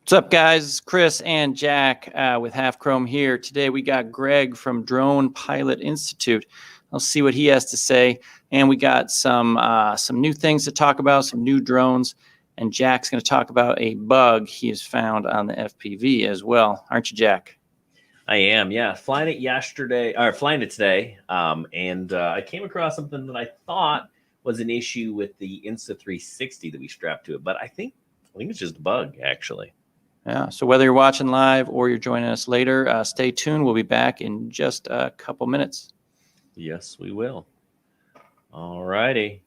What's up, guys? Chris and Jack with Half Chrome here. Today we got Greg from Drone Pilot Institute. I'll see what he has to say, and we got some new things to talk about, some new drones, and Jack's going to talk about a bug he has found on the FPV as well, aren't you, Jack? I am, yeah. Flying it today, and I came across something that I thought was an issue with the Insta360 that we strapped to it, but I think it's just a bug, actually. Yeah, so whether you're watching live or you're joining us later, stay tuned. We'll be back in just a couple minutes. Yes, we will. All righty.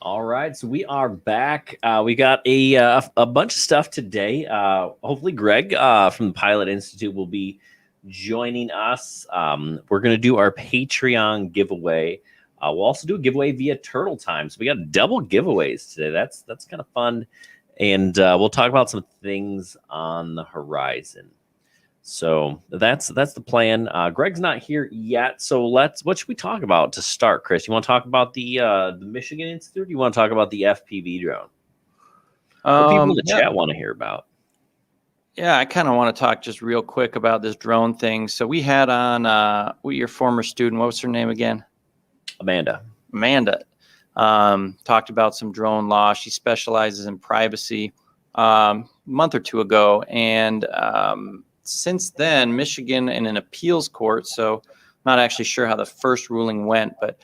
All right, so we are back. We got a bunch of stuff today. Hopefully, Greg from the Pilot Institute will be joining us. We're going to do our Patreon giveaway. We'll also do a giveaway via Turtle Time. So we got double giveaways today. That's kind of fun, and we'll talk about some things on the horizon. So that's the plan. Greg's not here yet, so what should we talk about to start, Chris? You want to talk about the Michigan Institute? Or you want to talk about the FPV drone? What people in the chat want to hear about? Yeah, I kind of want to talk just real quick about this drone thing. So we had on your former student, what was her name again? Amanda. Talked about some drone law. She specializes in privacy a month or two ago, and since then, Michigan in an appeals court, so I'm not actually sure how the first ruling went, but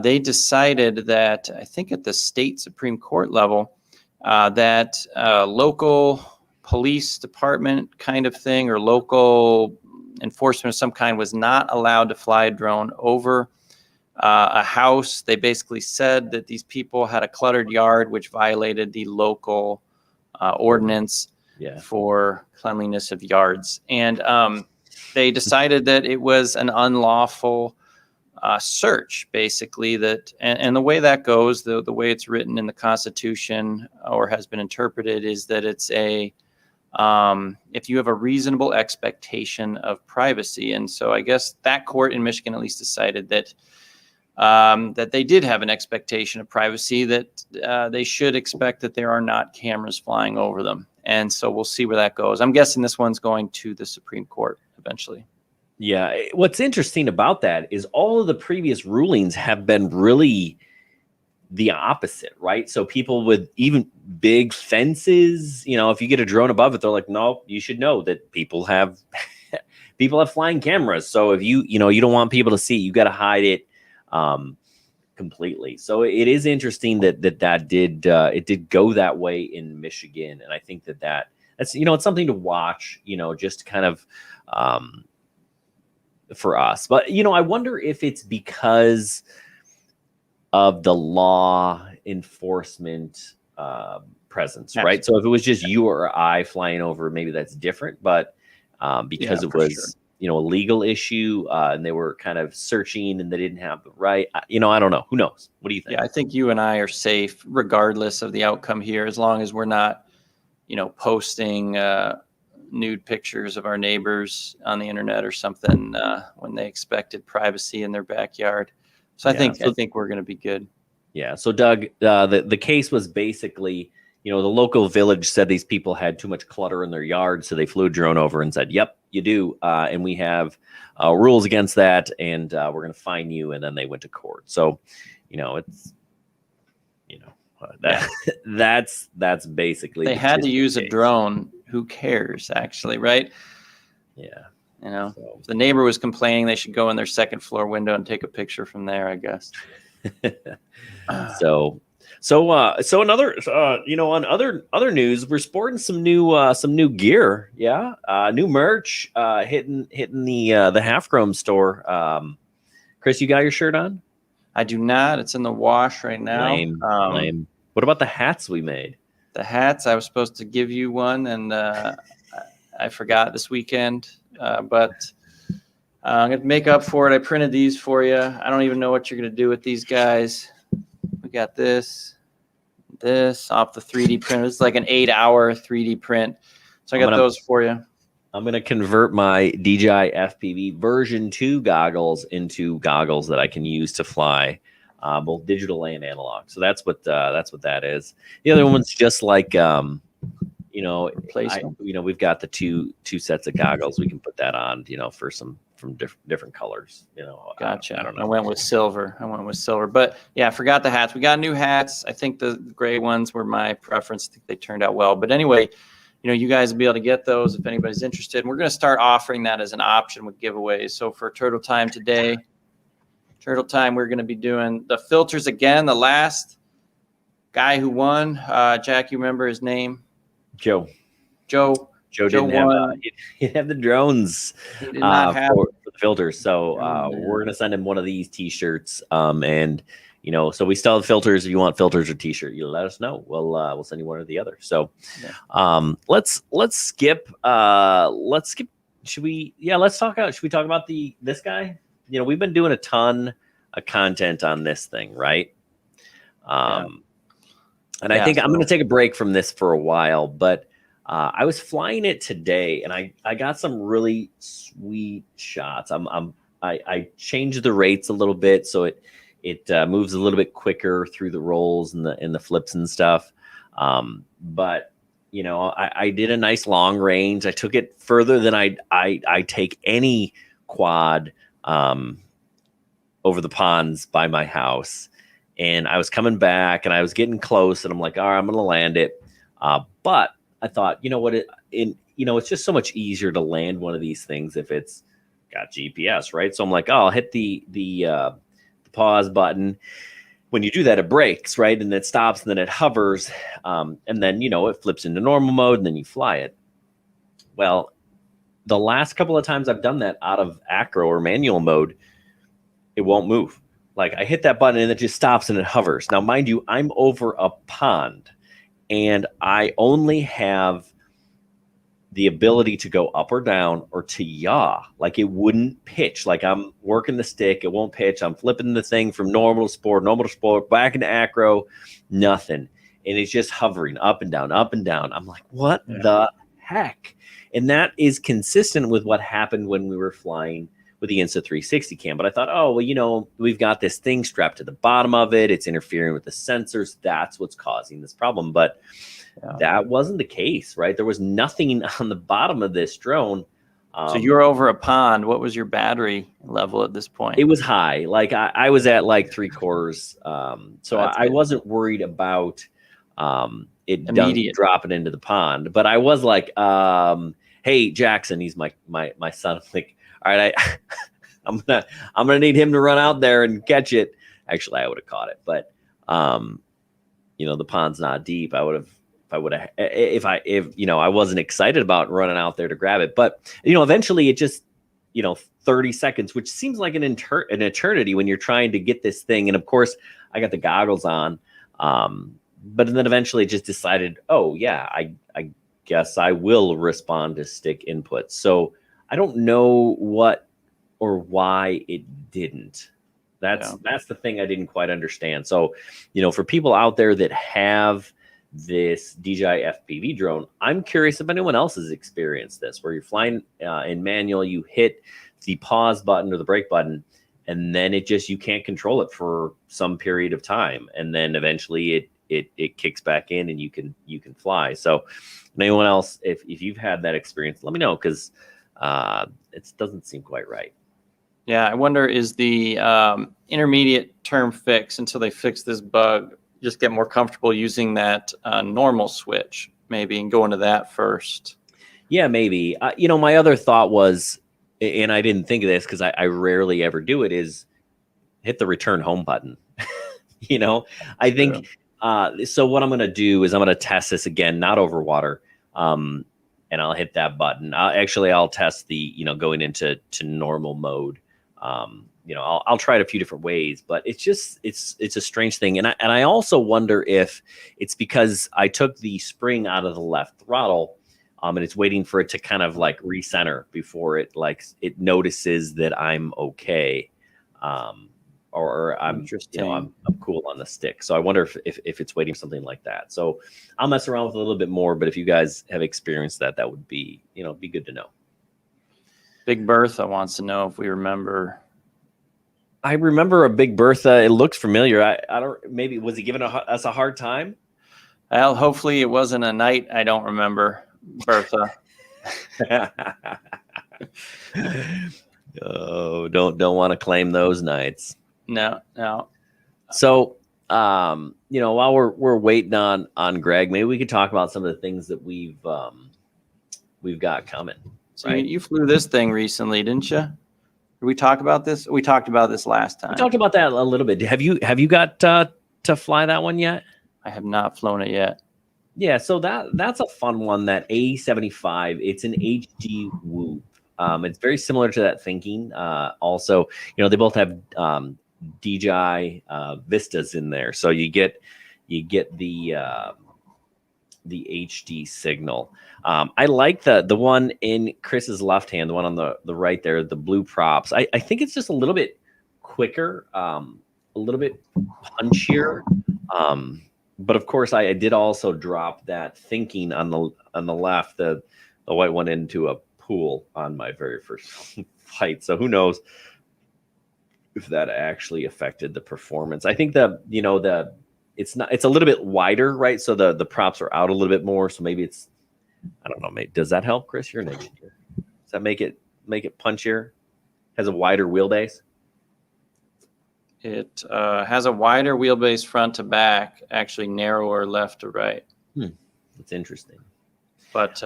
they decided that, I think at the state Supreme Court level, that local police department kind of thing or local enforcement of some kind was not allowed to fly a drone over a house. They basically said that these people had a cluttered yard, which violated the local ordinance for cleanliness of yards. And they decided that it was an unlawful search, basically, that, and the way that goes, the way it's written in the Constitution or has been interpreted is that it's a, if you have a reasonable expectation of privacy. And so I guess that court in Michigan at least decided that that they did have an expectation of privacy, that they should expect that there are not cameras flying over them. And so we'll see where that goes. I'm guessing this one's going to the Supreme Court eventually. Yeah. What's interesting about that is all of the previous rulings have been really the opposite, right? So people with even big fences, you know, if you get a drone above it, they're like, no, you should know that people have flying cameras. So if you don't want people to see, you got to hide it completely. So it is interesting that it did go that way in Michigan, and I think that's it's something to watch. Just kind of for us. But I wonder if it's because of the law enforcement presence, right? So if it was just you or I flying over, maybe that's different. But because it was a legal issue, and they were kind of searching and they didn't have the right, I don't know. Who knows? What do you think? Yeah, I think you and I are safe regardless of the outcome here, as long as we're not, posting nude pictures of our neighbors on the internet or something when they expected privacy in their backyard. So I think we're going to be good. Yeah. So Doug, the case was basically, the local village said these people had too much clutter in their yard, so they flew a drone over and said, "Yep, you do, and we have rules against that, and we're going to fine you." And then they went to court. So, it's, that's basically they had to use a drone. Who cares, actually, right? Yeah. If the neighbor was complaining, they should go in their second floor window and take a picture from there, I guess. So another, on other news, we're sporting some new gear. Yeah. New merch, hitting the Half Chrome store. Chris, you got your shirt on? I do not. It's in the wash right now. Lame. What about the hats we made? The hats, I was supposed to give you one, and I forgot this weekend. But I'm going to make up for it. I printed these for you. I don't even know what you're going to do with these guys. We got this off the 3D printer. It's like an 8-hour 3D print. So I got those for you. I'm going to convert my DJI FPV version 2 goggles into goggles that I can use to fly both digital and analog. So that's what that is. The other one's just like, we've got the two sets of goggles. We can put that on, for some from different colors. Gotcha. I don't know. I went with silver. But yeah, I forgot the hats. We got new hats. I think the gray ones were my preference. I think they turned out well. But anyway, you guys will be able to get those if anybody's interested. And we're going to start offering that as an option with giveaways. So for Turtle Time today, we're going to be doing the filters again. The last guy who won, Jack, you remember his name? Joe didn't have the drones for the filters. So we're going to send him one of these t-shirts. And so we still have filters. If you want filters or t-shirt, you let us know. We'll send you one or the other. So let's skip. Should we talk about this guy? We've been doing a ton of content on this thing, right? And I think I'm going to take a break from this for a while, but I was flying it today, and I got some really sweet shots. I changed the rates a little bit so it moves a little bit quicker through the rolls and the flips and stuff. But I did a nice long range. I took it further than I take any quad over the ponds by my house. And I was coming back and I was getting close, and I'm like, all right, I'm going to land it. But I thought, it's just so much easier to land one of these things if it's got GPS, right? So I'm like, I'll hit the pause button. When you do that, it breaks, right? And it stops, and then it hovers. And then, it flips into normal mode, and then you fly it. Well, the last couple of times I've done that out of acro or manual mode, it won't move. Like, I hit that button and it just stops and it hovers. Now, mind you, I'm over a pond and I only have the ability to go up or down or to yaw. Like, it wouldn't pitch. Like, I'm working the stick, it won't pitch. I'm flipping the thing from normal to sport, back into acro, nothing. And it's just hovering up and down, up and down. I'm like, what the heck? And that is consistent with what happened when we were flying with the Insta360 cam. But I thought, we've got this thing strapped to the bottom of it. It's interfering with the sensors. That's what's causing this problem. But that wasn't the case, right? There was nothing on the bottom of this drone. So you're over a pond. What was your battery level at this point? It was high. Like I was at like 3/4. So I wasn't worried about it dropping into the pond. But I was like, hey, Jackson, he's my son. I'm like, all right, I'm gonna need him to run out there and catch it Actually, I would have caught it, but you know, the pond's not deep. I would have, if you know, I wasn't excited about running out there to grab it. But you know, eventually it just, you know, 30 seconds, which seems like an eternity when you're trying to get this thing. And of course, I got the goggles on. But then eventually it just decided, oh yeah, I guess I will respond to stick inputs. So I don't know what or why it didn't. That's the thing I didn't quite understand. So, you know, for people out there that have this DJI FPV drone, I'm curious if anyone else has experienced this, where you're flying in manual, you hit the pause button or the brake button, and then it just, you can't control it for some period of time, and then eventually it kicks back in and you can fly. So anyone else, if you've had that experience, let me know, because it doesn't seem quite right. Yeah, I wonder, is the intermediate term fix until they fix this bug, just get more comfortable using that normal switch maybe and go into that first? Yeah, maybe. You know, my other thought was, and I didn't think of this because I rarely ever do it, is hit the return home button. You know, I think, so what I'm going to do is I'm going to test this again, not over water. And I'll hit that button. I'll test the, you know, going into normal mode. You know, I'll try it a few different ways, but it's just, it's a strange thing. And I also wonder if it's because I took the spring out of the left throttle, and it's waiting for it to kind of like recenter before it notices that I'm okay. Or I'm, you know, I'm cool on the stick. So I wonder if it's waiting for something like that. So I'll mess around with it a little bit more, but if you guys have experienced that, that would be, you know, be good to know. Big Bertha wants to know if we remember. I remember a Big Bertha. It looks familiar. I don't, maybe, was he giving us a hard time? Well, hopefully it wasn't a night I don't remember, Bertha. Oh, don't want to claim those nights. No. So, you know, while we're waiting on Greg, maybe we could talk about some of the things that we've got coming. So right? You flew this thing recently, didn't you? Did we talk about this? We talked about this last time. We talked about that a little bit. Have you got to fly that one yet? I have not flown it yet. Yeah, so that's a fun one. That A75. It's an HD Whoop. It's very similar to that thinking. Also, you know, they both have DJI Vistas in there, so you get the HD signal. I like the one in Chris's left hand, the one on the right there, the blue props. I think it's just a little bit quicker, a little bit punchier. But of course, I did also drop that thinking on the left, the white one, into a pool on my very first flight. So who knows if that actually affected the performance. I think it's a little bit wider, right? So the props are out a little bit more. So maybe it's, I don't know, does that help, Chris? You're an engineer. Does that make it punchier? Has a wider wheelbase? It has a wider wheelbase front to back, actually narrower left to right. That's interesting. But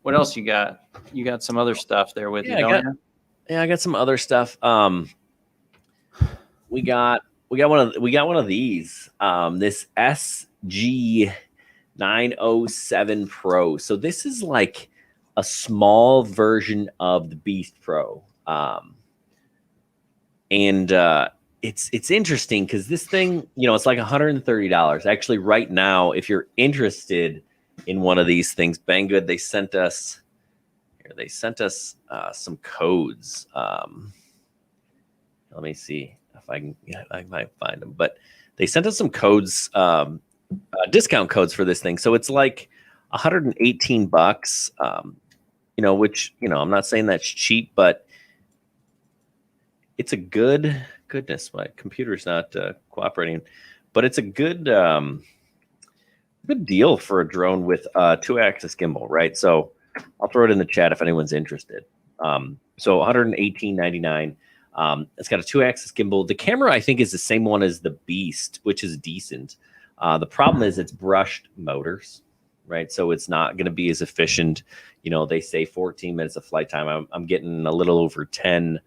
what else you got? You got some other stuff there with you, don't you? Yeah, I got some other stuff. We got one of these. This SG907 Pro. So this is like a small version of the Beast Pro. It's interesting because this thing, you know, it's like $130. Actually, right now, if you're interested in one of these things, Banggood, they sent us some codes. Let me see if I might find them, but they sent us some codes, discount codes for this thing. So it's like $118, you know, which, you know, I'm not saying that's cheap, but it's a goodness, my computer's not cooperating, but it's a good deal for a drone with 2-axis gimbal, right? So I'll throw it in the chat if anyone's interested. So $118.99. It's got a 2-axis gimbal. The camera, I think, is the same one as the Beast, which is decent. The problem is it's brushed motors, right? So it's not going to be as efficient. You know, they say 14 minutes of flight time. I'm getting a little over 10.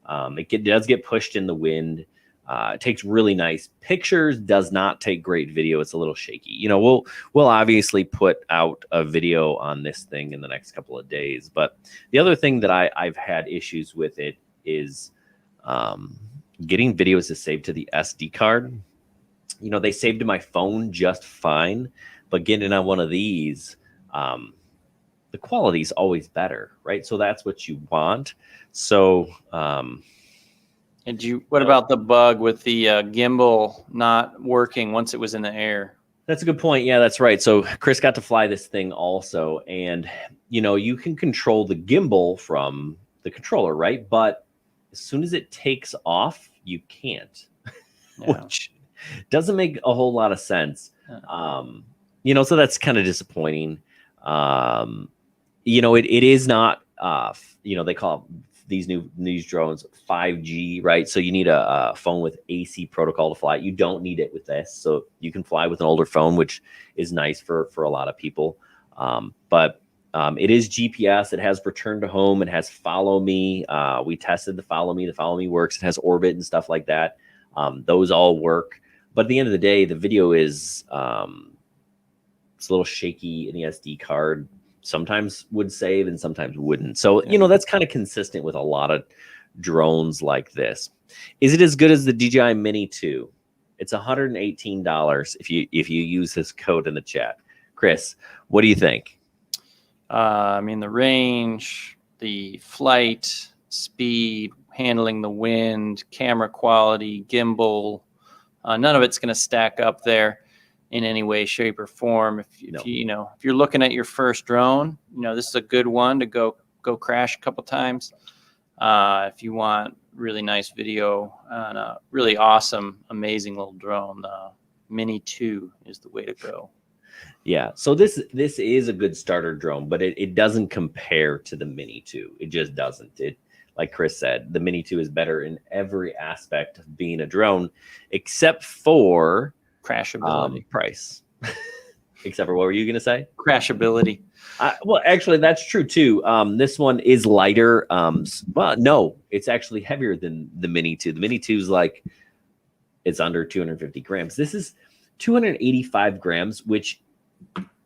It does get pushed in the wind. It takes really nice pictures, does not take great video. It's a little shaky. You know, we'll obviously put out a video on this thing in the next couple of days. But the other thing that I've had issues with it is getting videos to save to the SD card. You know, they saved to my phone just fine, but getting on one of these, the quality is always better, right? So that's what you want. So, And what about the bug with the gimbal not working once it was in the air? That's a good point. Yeah, that's right. So Chris got to fly this thing also. And, you know, you can control the gimbal from the controller, right? But as soon as it takes off, you can't, which doesn't make a whole lot of sense. You know, so that's kind of disappointing. You know, it is not, you know, they call these drones 5G, right? So you need a phone with AC protocol to fly. You don't need it with this, so you can fly with an older phone, which is nice for a lot of people. But it is GPS. It has return to home. It has follow me. We tested the follow me. The follow me works. It has orbit and stuff like that. Those all work. But at the end of the day, the video is it's a little shaky in the SD card. Sometimes would save and sometimes wouldn't. So, you know, that's kind of consistent with a lot of drones like this. Is it as good as the DJI Mini 2? It's $118 if you use this code in the chat. Chris, what do you think? I mean, the range, the flight speed, handling the wind, camera quality, gimbal, none of it's going to stack up there in any way, shape, or form. If you're looking at your first drone, you know, this is a good one to go crash a couple times. If you want really nice video on a really awesome, amazing little drone, Mini 2 is the way to go. Yeah, so this is a good starter drone, but it doesn't compare to the Mini 2. It just doesn't. It, like Chris said, the Mini 2 is better in every aspect of being a drone, except for crashability. Price. Except for, what were you going to say? Crashability. Well, actually, that's true too. This one is lighter. Well, no, it's actually heavier than the Mini 2. The Mini 2 is like, it's under 250 grams. This is 285 grams, which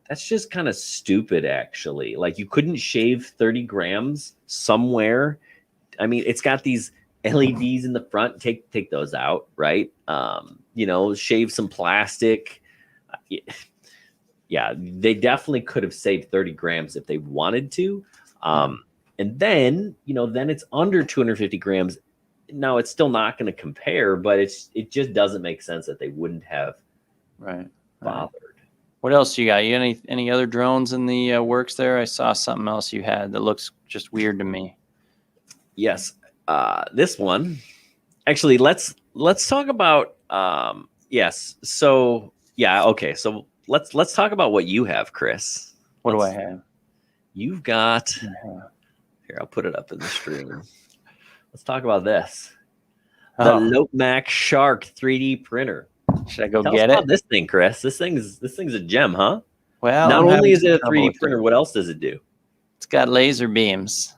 that's just kind of stupid, actually. Like, you couldn't shave 30 grams somewhere. I mean, it's got these LEDs in the front. Take those out, right? You know, shave some plastic. Yeah, they definitely could have saved 30 grams if they wanted to. And then, you know, then it's under 250 grams. Now, it's still not going to compare, but it just doesn't make sense that they wouldn't have bothered. What else you got? You any other drones in the works there? I saw something else you had that looks just weird to me. Yes, this one. Actually, let's talk about yes. So yeah, okay. So let's talk about what you have, Chris. What do I have? You've got here. I'll put it up in the stream. Let's talk about this. The Lopemac Shark 3D printer. Should I go Tell get us it? about this thing, Chris. This thing's a gem, huh? Well, not only is it a 3D printer, what else does it do? It's got laser beams.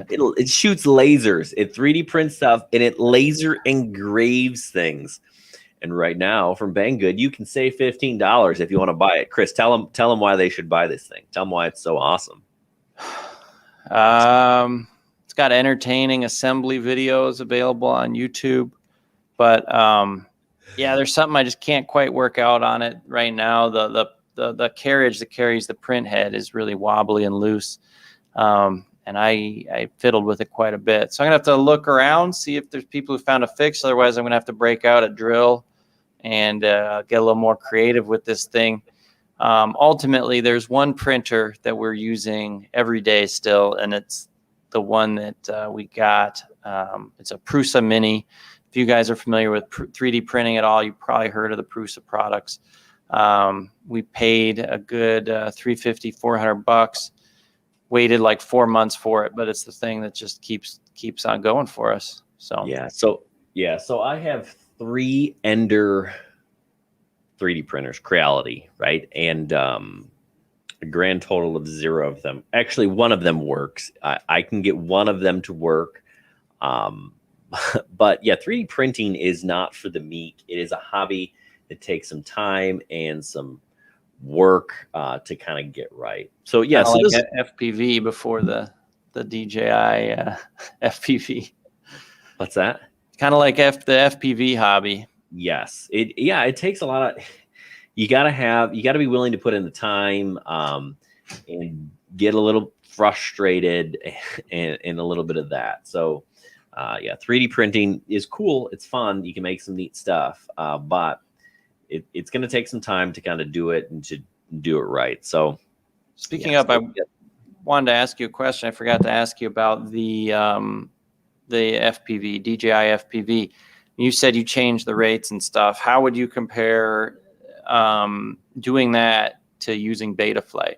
It shoots lasers. It 3D prints stuff, and it laser engraves things. And right now, from Banggood, you can save $15 if you want to buy it. Chris, tell them why they should buy this thing. Tell them why it's so awesome. It's got entertaining assembly videos available on YouTube, but yeah, there's something I just can't quite work out on it right now. The carriage that carries the print head is really wobbly and loose, and I fiddled with it quite a bit. So I'm gonna have to look around, see if there's people who found a fix. Otherwise, I'm gonna have to break out a drill and get a little more creative with this thing. Ultimately, there's one printer that we're using every day still, and it's the one that we got. It's a Prusa Mini. If you guys are familiar with 3D printing at all, you've probably heard of the Prusa products. We paid a good $350, $400. Waited like 4 months for it, but it's the thing that just keeps on going for us. So so I have 3 Ender 3D printers, Creality, right? And a grand total of 0 of them. Actually, one of them works. I can get one of them to work, But yeah, 3D printing is not for the meek. It is a hobby that takes some time and some work to kind of get right. So yeah, Kind of so like this FPV before the DJI FPV. what's that? Kind of like the FPV hobby. Yes, it takes a lot of. You gotta be willing to put in the time and get a little frustrated and a little bit of that. So yeah, 3D printing is cool. It's fun. You can make some neat stuff, but it's going to take some time to kind of do it and to do it right. So Speaking of, I wanted to ask you a question. I forgot to ask you about the FPV, DJI FPV. You said you changed the rates and stuff. How would you compare doing that to using Betaflight?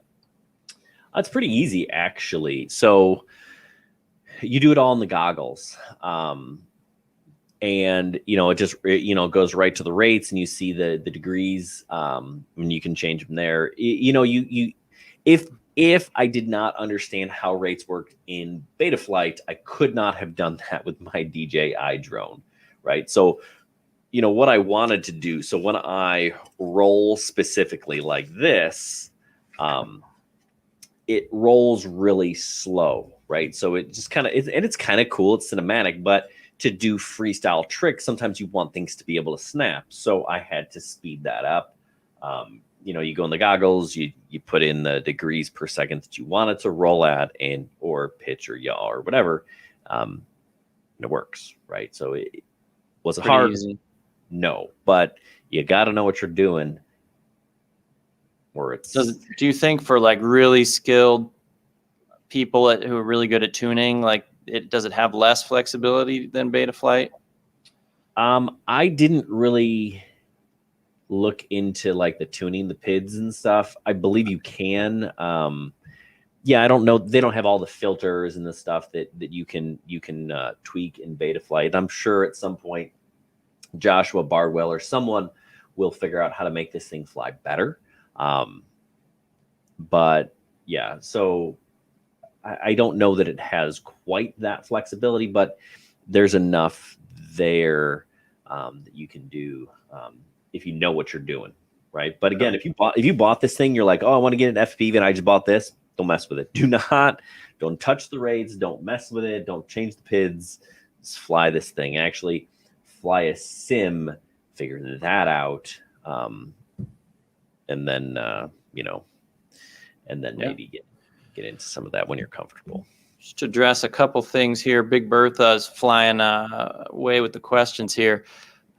It's pretty easy, actually. So you do it all in the goggles. And it just goes right to the rates, and you see the degrees, and you can change them there. If I did not understand how rates worked in Betaflight, I could not have done that with my DJI drone, right? So what I wanted to do, so when I roll specifically like this, it rolls really slow, right? So it just kind of and it's kind of cool, it's cinematic, but to do freestyle tricks, sometimes you want things to be able to snap. So I had to speed that up. You go in the goggles, you put in the degrees per second that you want it to roll at, or pitch or yaw or whatever. And it works, right? So was it hard? Easy. No, but you got to know what you're doing. Do you think for like really skilled people who are really good at tuning, like does it have less flexibility than Betaflight? I didn't really look into like the tuning, the PIDs and stuff. I believe you can. Yeah, I don't know. They don't have all the filters and the stuff that you can tweak in Betaflight. I'm sure at some point Joshua Bardwell or someone will figure out how to make this thing fly better. But yeah, so I don't know that it has quite that flexibility, but there's enough there that you can do if you know what you're doing, right? But again, if you bought this thing, you're like, oh, I want to get an FPV and I just bought this. Don't mess with it. Don't touch the rates. Don't mess with it. Don't change the PIDs. Just fly this thing. Actually, fly a sim. Figure that out, and then maybe get into some of that when you're comfortable. Just to address a couple things here. Big Bertha is flying away with the questions here.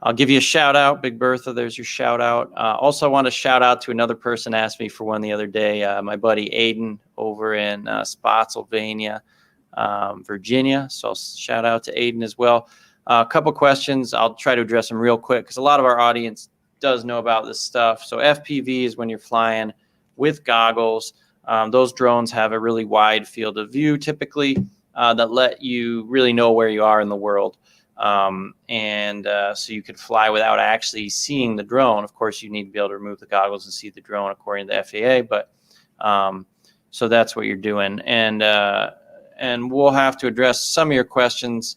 I'll give you a shout out, Big Bertha. There's your shout out. Also, I want to shout out to another person asked me for one the other day. My buddy Aiden over in Spotsylvania, Virginia. So I'll shout out to Aiden as well. A couple questions. I'll try to address them real quick because a lot of our audience does know about this stuff. So FPV is when you're flying with goggles. Those drones have a really wide field of view typically that let you really know where you are in the world. So you could fly without actually seeing the drone. Of course, you need to be able to remove the goggles and see the drone according to the FAA, but so that's what you're doing. And we'll have to address some of your questions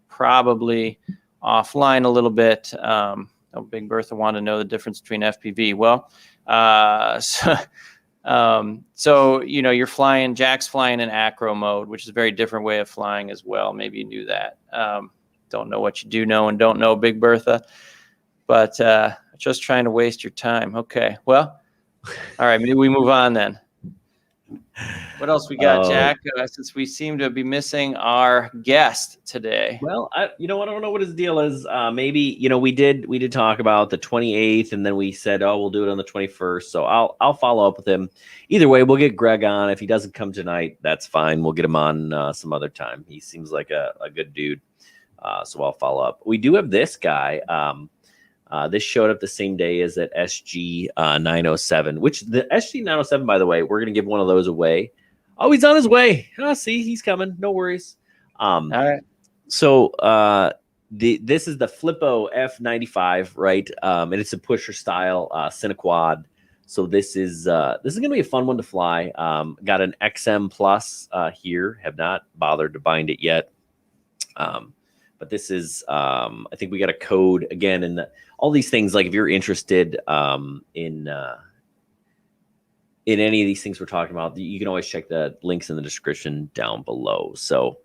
probably offline a little bit. Big Bertha wanted to know the difference between FPV. Well, so you're flying, Jack's flying in acro mode, which is a very different way of flying as well. Maybe you knew that. Don't know what you do know and don't know, Big Bertha, but just trying to waste your time. Okay, well, all right, maybe we move on then. What else we got, Jack? Since we seem to be missing our guest today. Well, I don't know what his deal is. Maybe we did talk about the 28th, and then we said, oh, we'll do it on the 21st. So I'll follow up with him. Either way, we'll get Greg on. If he doesn't come tonight, that's fine. We'll get him on some other time. He seems like a good dude. So I'll follow up. We do have this guy. This showed up the same day as that SG 907, which the SG 907, by the way, we're going to give one of those away. Oh, he's on his way. See, he's coming. No worries. All right. So this is the Flippo F95, right? And it's a pusher style Cinequad. So this is going to be a fun one to fly. Got an XM Plus here. Have not bothered to bind it yet. but this is, I think we got a code again, and all these things. Like if you're interested in any of these things we're talking about, you can always check the links in the description down below. So,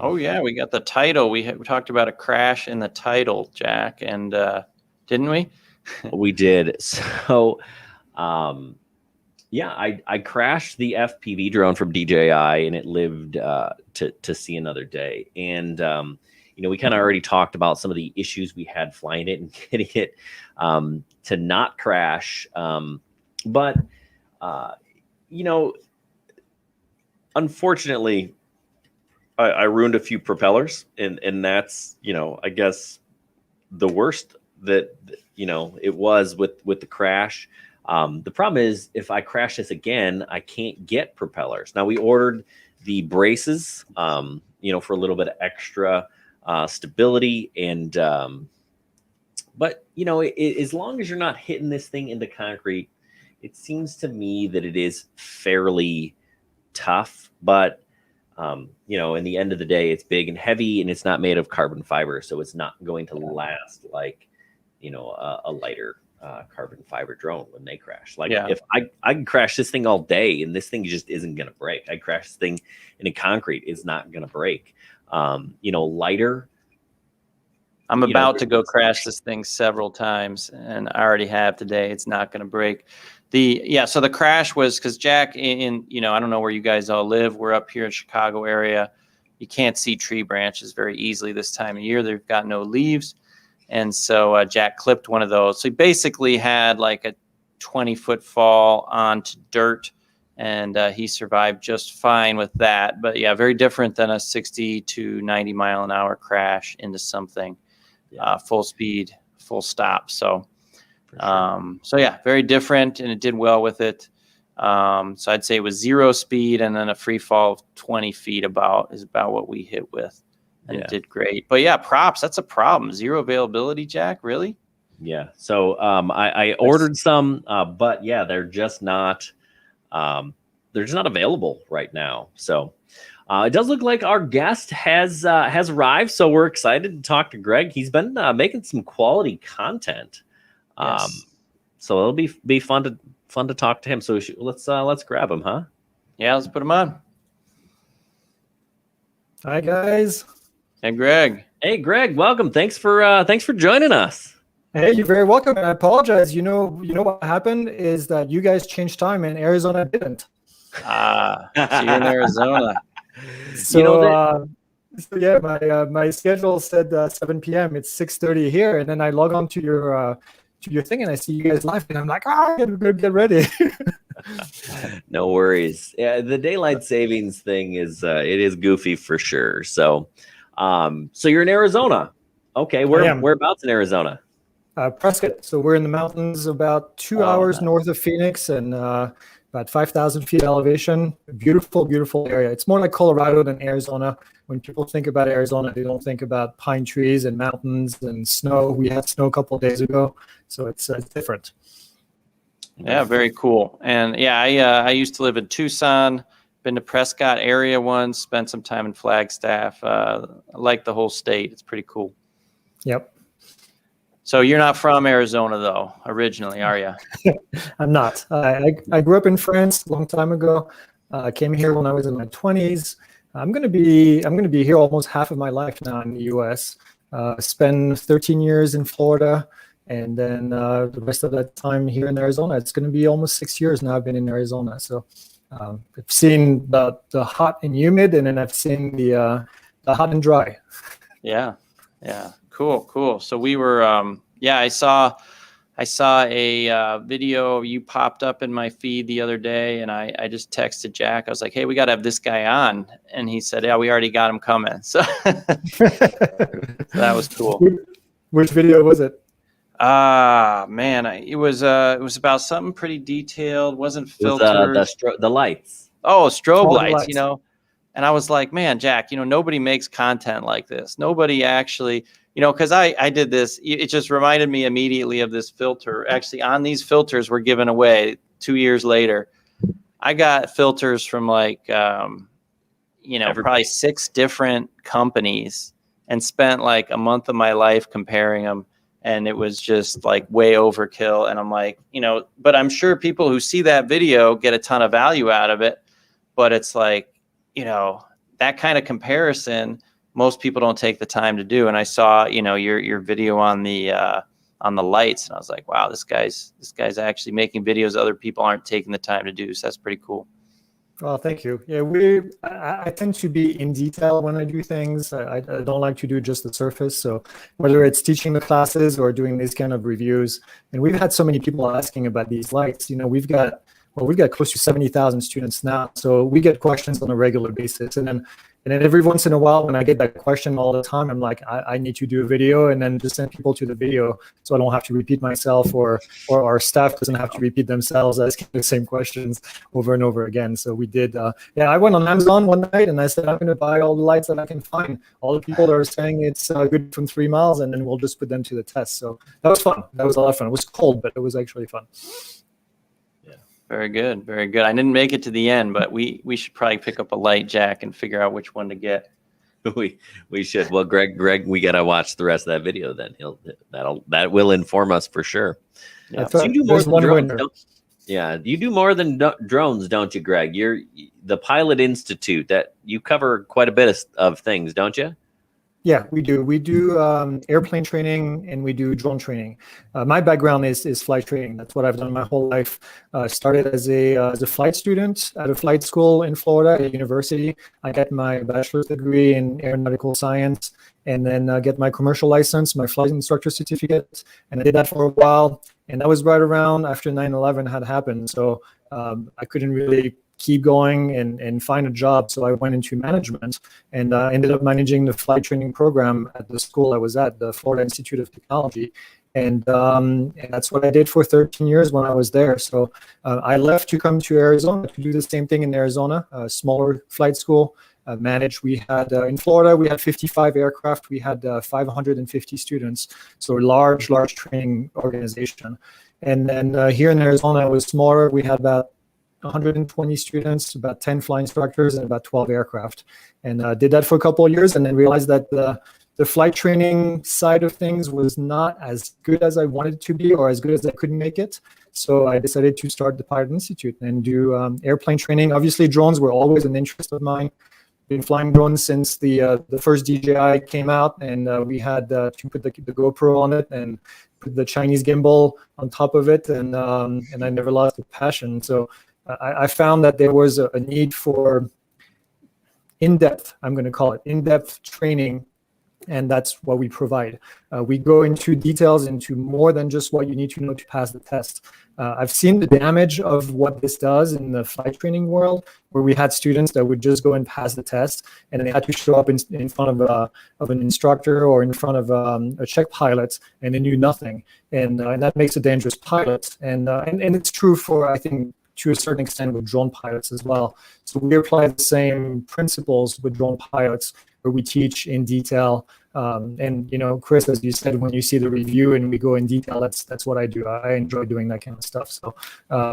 oh yeah, we got the title. We talked about a crash in the title, Jack, and didn't we? we did. So, yeah, I crashed the FPV drone from DJI, and it lived to see another day. And we kind of already talked about some of the issues we had flying it and getting it to not crash. But unfortunately, I ruined a few propellers, and that's, I guess the worst that, it was with the crash. The problem is if I crash this again, I can't get propellers. Now we ordered the braces, for a little bit of extra stability, and but as long as you're not hitting this thing into concrete, it seems to me that it is fairly tough. But in the end of the day, it's big and heavy, and it's not made of carbon fiber, so it's not going to last like a lighter carbon fiber drone when they crash. Like if I can crash this thing all day and this thing just isn't going to break. I crash this thing into concrete, it's not going to break. Lighter. I'm about to go crash this thing several times, and I already have today. It's not going to break. So the crash was because Jack, I don't know where you guys all live. We're up here in Chicago area. You can't see tree branches very easily this time of year. They've got no leaves. And so Jack clipped one of those. So he basically had like a 20-foot fall onto dirt, and he survived just fine with that. But yeah, very different than a 60 to 90 mile an hour crash into something full speed, full stop. So, very different, and it did well with it. So I'd say it was 0 speed, and then a free fall of 20 feet is about what we hit with. And it did great. But yeah, props, that's a problem. 0 availability, Jack, really? Yeah. So I ordered some, but yeah, they're just not available right now. So it does look like our guest has arrived. So we're excited to talk to Greg. He's been making some quality content. Yes. So it'll be fun to talk to him. So let's grab him, huh? Yeah, let's put him on. Hi guys. Hey Greg. Hey Greg, welcome. Thanks for joining us. Hey, you're very welcome. And I apologize. You know what happened is that you guys changed time and Arizona didn't. So you're in Arizona. So my schedule said 7 p.m. It's 6:30 here, and then I log on to your thing and I see you guys live, and I'm like, I gotta get ready. No worries. Yeah, the daylight savings thing is it is goofy for sure. So you're in Arizona. Okay, whereabouts in Arizona? Prescott. So we're in the mountains, about 2 hours north of Phoenix, and about 5,000 feet elevation. Beautiful, beautiful area. It's more like Colorado than Arizona. When people think about Arizona, they don't think about pine trees and mountains and snow. We had snow a couple of days ago, so it's different. Yeah, very cool. And yeah, I used to live in Tucson. Been to Prescott area once. Spent some time in Flagstaff. I like the whole state. It's pretty cool. Yep. So you're not from Arizona though, originally, are you? I'm not. I grew up in France a long time ago. I came here when I was in my 20s. I'm gonna be here almost half of my life now in the U.S. Spend 13 years in Florida, and then the rest of that time here in Arizona. It's gonna be almost 6 years now I've been in Arizona. So I've seen the hot and humid, and then I've seen the hot and dry. Yeah. Cool. So we were, I saw a video you popped up in my feed the other day, and I just texted Jack. I was like, hey, we got to have this guy on. And he said, yeah, we already got him coming. So, so that was cool. Which video was it? Man, it was about something pretty detailed. Wasn't filtered. The lights. Oh, strobe All the lights, And I was like, man, Jack, nobody makes content like this. Nobody actually, because I did this. It just reminded me immediately of this filter. Actually, on these filters were given away 2 years later. I got filters from probably 6 different companies and spent like a month of my life comparing them. And it was just like way overkill. And I'm like, but I'm sure people who see that video get a ton of value out of it. But it's like, that kind of comparison, most people don't take the time to do. And I saw, your video on the lights, and I was like, wow, this guy's actually making videos other people aren't taking the time to do. So that's pretty cool. Well, thank you. Yeah, I tend to be in detail when I do things. I don't like to do just the surface. So whether it's teaching the classes or doing these kind of reviews, and we've had so many people asking about these lights. We've got close to 70,000 students now. So we get questions on a regular basis. And then every once in a while, when I get that question all the time, I'm like, I need to do a video, and then just send people to the video so I don't have to repeat myself, or our staff doesn't have to repeat themselves asking the same questions over and over again. So we did, I went on Amazon one night and I said, I'm going to buy all the lights that I can find. All the people that are saying it's good from 3 miles, and then we'll just put them to the test. So that was fun. That was a lot of fun. It was cold, but it was actually fun. Very good. Very good. I didn't make it to the end, but we should probably pick up a light jack and figure out which one to get. We should. Well, Greg, we got to watch the rest of that video then. That will inform us for sure. Yeah. So you do more than drones, you do more than drones, don't you, Greg? You're the Pilot Institute, that you cover quite a bit of things, don't you? Yeah, we do. We do airplane training, and we do drone training. My background is flight training. That's what I've done my whole life. Started as a flight student at a flight school in Florida, at a university. I got my bachelor's degree in aeronautical science, and then get my commercial license, my flight instructor certificate. And I did that for a while. And that was right around after 9/11 had happened. So I couldn't really keep going and find a job. So I went into management, and ended up managing the flight training program at the school I was at, the Florida Institute of Technology. And that's what I did for 13 years when I was there. So I left to come to Arizona to do the same thing in Arizona, a smaller flight school. Managed. We had in Florida, we had 55 aircraft. We had 550 students. So a large training organization. And then here in Arizona, it was smaller. We had about 120 students, about 10 flight instructors, and about 12 aircraft. And did that for a couple of years, and then realized that the flight training side of things was not as good as I wanted it to be, or as good as I could make it. So I decided to start the Pilot Institute and do airplane training. Obviously, drones were always an interest of mine. Been flying drones since the first DJI came out, and we had to put the GoPro on it and put the Chinese gimbal on top of it, and I never lost the passion. So I found that there was a need for in-depth, I'm going to call it, in-depth training, and that's what we provide. We go into details, into more than just what you need to know to pass the test. I've seen the damage of what this does in the flight training world, where we had students that would just go and pass the test, and they had to show up in front of an instructor or in front of a check pilot, and they knew nothing. And that makes a dangerous pilot. And it's true for, I think, to a certain extent with drone pilots as well. So we apply the same principles with drone pilots, where we teach in detail. And Chris, as you said, when you see the review and we go in detail, that's what I do. I enjoy doing that kind of stuff. So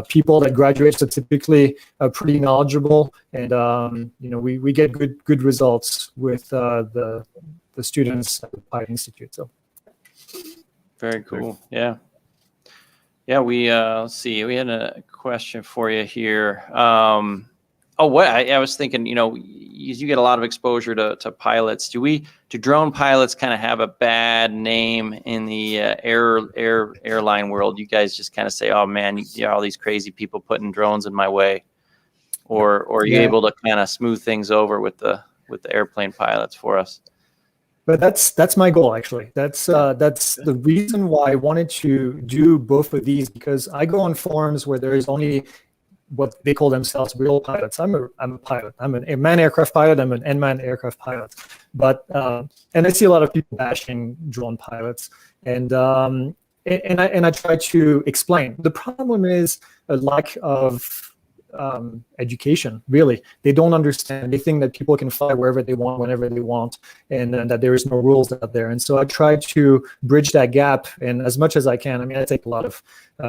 people that graduate are typically pretty knowledgeable, and we get good results with the students at the Pilot Institute. So very cool. Yeah. Yeah, let's see. We had a question for you here. I was thinking, you get a lot of exposure to pilots. Do drone pilots kind of have a bad name in the airline world? You guys just kind of say, oh man, all these crazy people putting drones in my way, or are you able to kind of smooth things over with the airplane pilots for us? But that's my goal, actually. That's the reason why I wanted to do both of these, because I go on forums where there is only what they call themselves real pilots. I'm a pilot. I'm a manned aircraft pilot. I'm an unmanned aircraft pilot. But and I see a lot of people bashing drone pilots, and I try to explain. The problem is a lack of education. Really, they don't understand. They think that people can fly wherever they want, whenever they want, and that there is no rules out there. And so I try to bridge that gap, and as much as I can. I mean, I take a lot of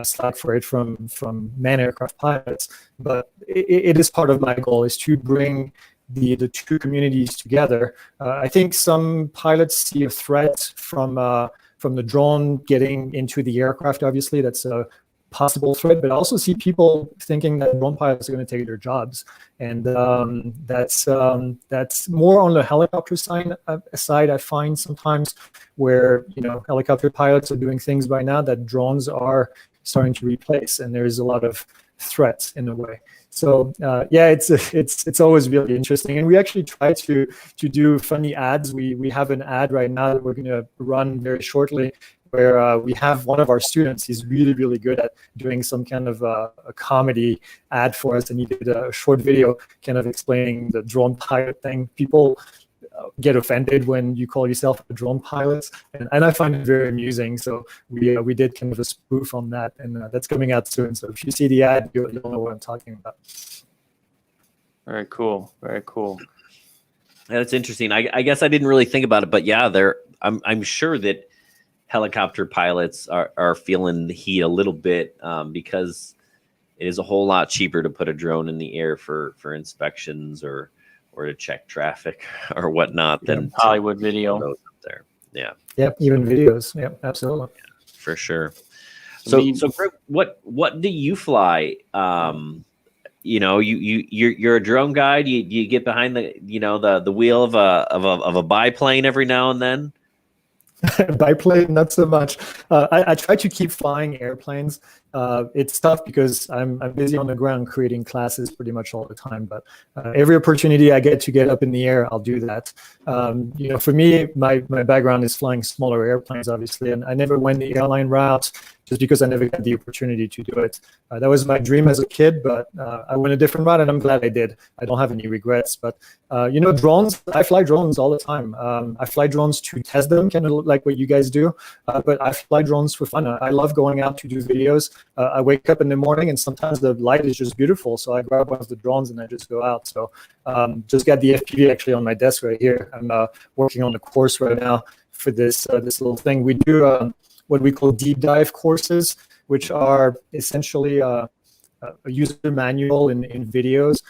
slack for it from manned aircraft pilots, but it is part of my goal, is to bring the two communities together. I think some pilots see a threat from the drone getting into the aircraft. Obviously, that's a possible threat, but I also see people thinking that drone pilots are going to take their jobs, and that's more on the helicopter side. I find sometimes where helicopter pilots are doing things by now that drones are starting to replace, and there's a lot of threats in a way. So yeah, it's always really interesting, and we actually try to do funny ads. We have an ad right now that we're going to run very shortly, where we have one of our students. He's really, really good at doing some kind of a comedy ad for us, and he did a short video kind of explaining the drone pilot thing. People get offended when you call yourself a drone pilot, and I find it very amusing. So we did kind of a spoof on that, and that's coming out soon. So if you see the ad, you'll know what I'm talking about. Very cool. Very cool. Yeah, that's interesting. I guess I didn't really think about it, but yeah, I'm sure that helicopter pilots are feeling the heat a little bit because it is a whole lot cheaper to put a drone in the air for inspections or to check traffic or whatnot than Hollywood video up there. Yeah. Yep. Even videos. Yep. Absolutely. Yeah, for sure. So Greg, what do you fly? You're a drone guy. Do you get behind the wheel of a biplane every now and then? Biplane, not so much. I try to keep flying airplanes. It's tough because I'm busy on the ground creating classes pretty much all the time. But every opportunity I get to get up in the air, I'll do that. For me, my background is flying smaller airplanes, obviously, and I never went the airline route just because I never got the opportunity to do it. That was my dream as a kid, but I went a different route, and I'm glad I did. I don't have any regrets. But drones, I fly drones all the time. I fly drones to test them, kind of like what you guys do. But I fly drones for fun. I love going out to do videos. I wake up in the morning, and sometimes the light is just beautiful. So I grab one of the drones and I just go out. So just got the FPV actually on my desk right here. I'm working on the course right now for this little thing. We do what we call deep dive courses, which are essentially a user manual in videos.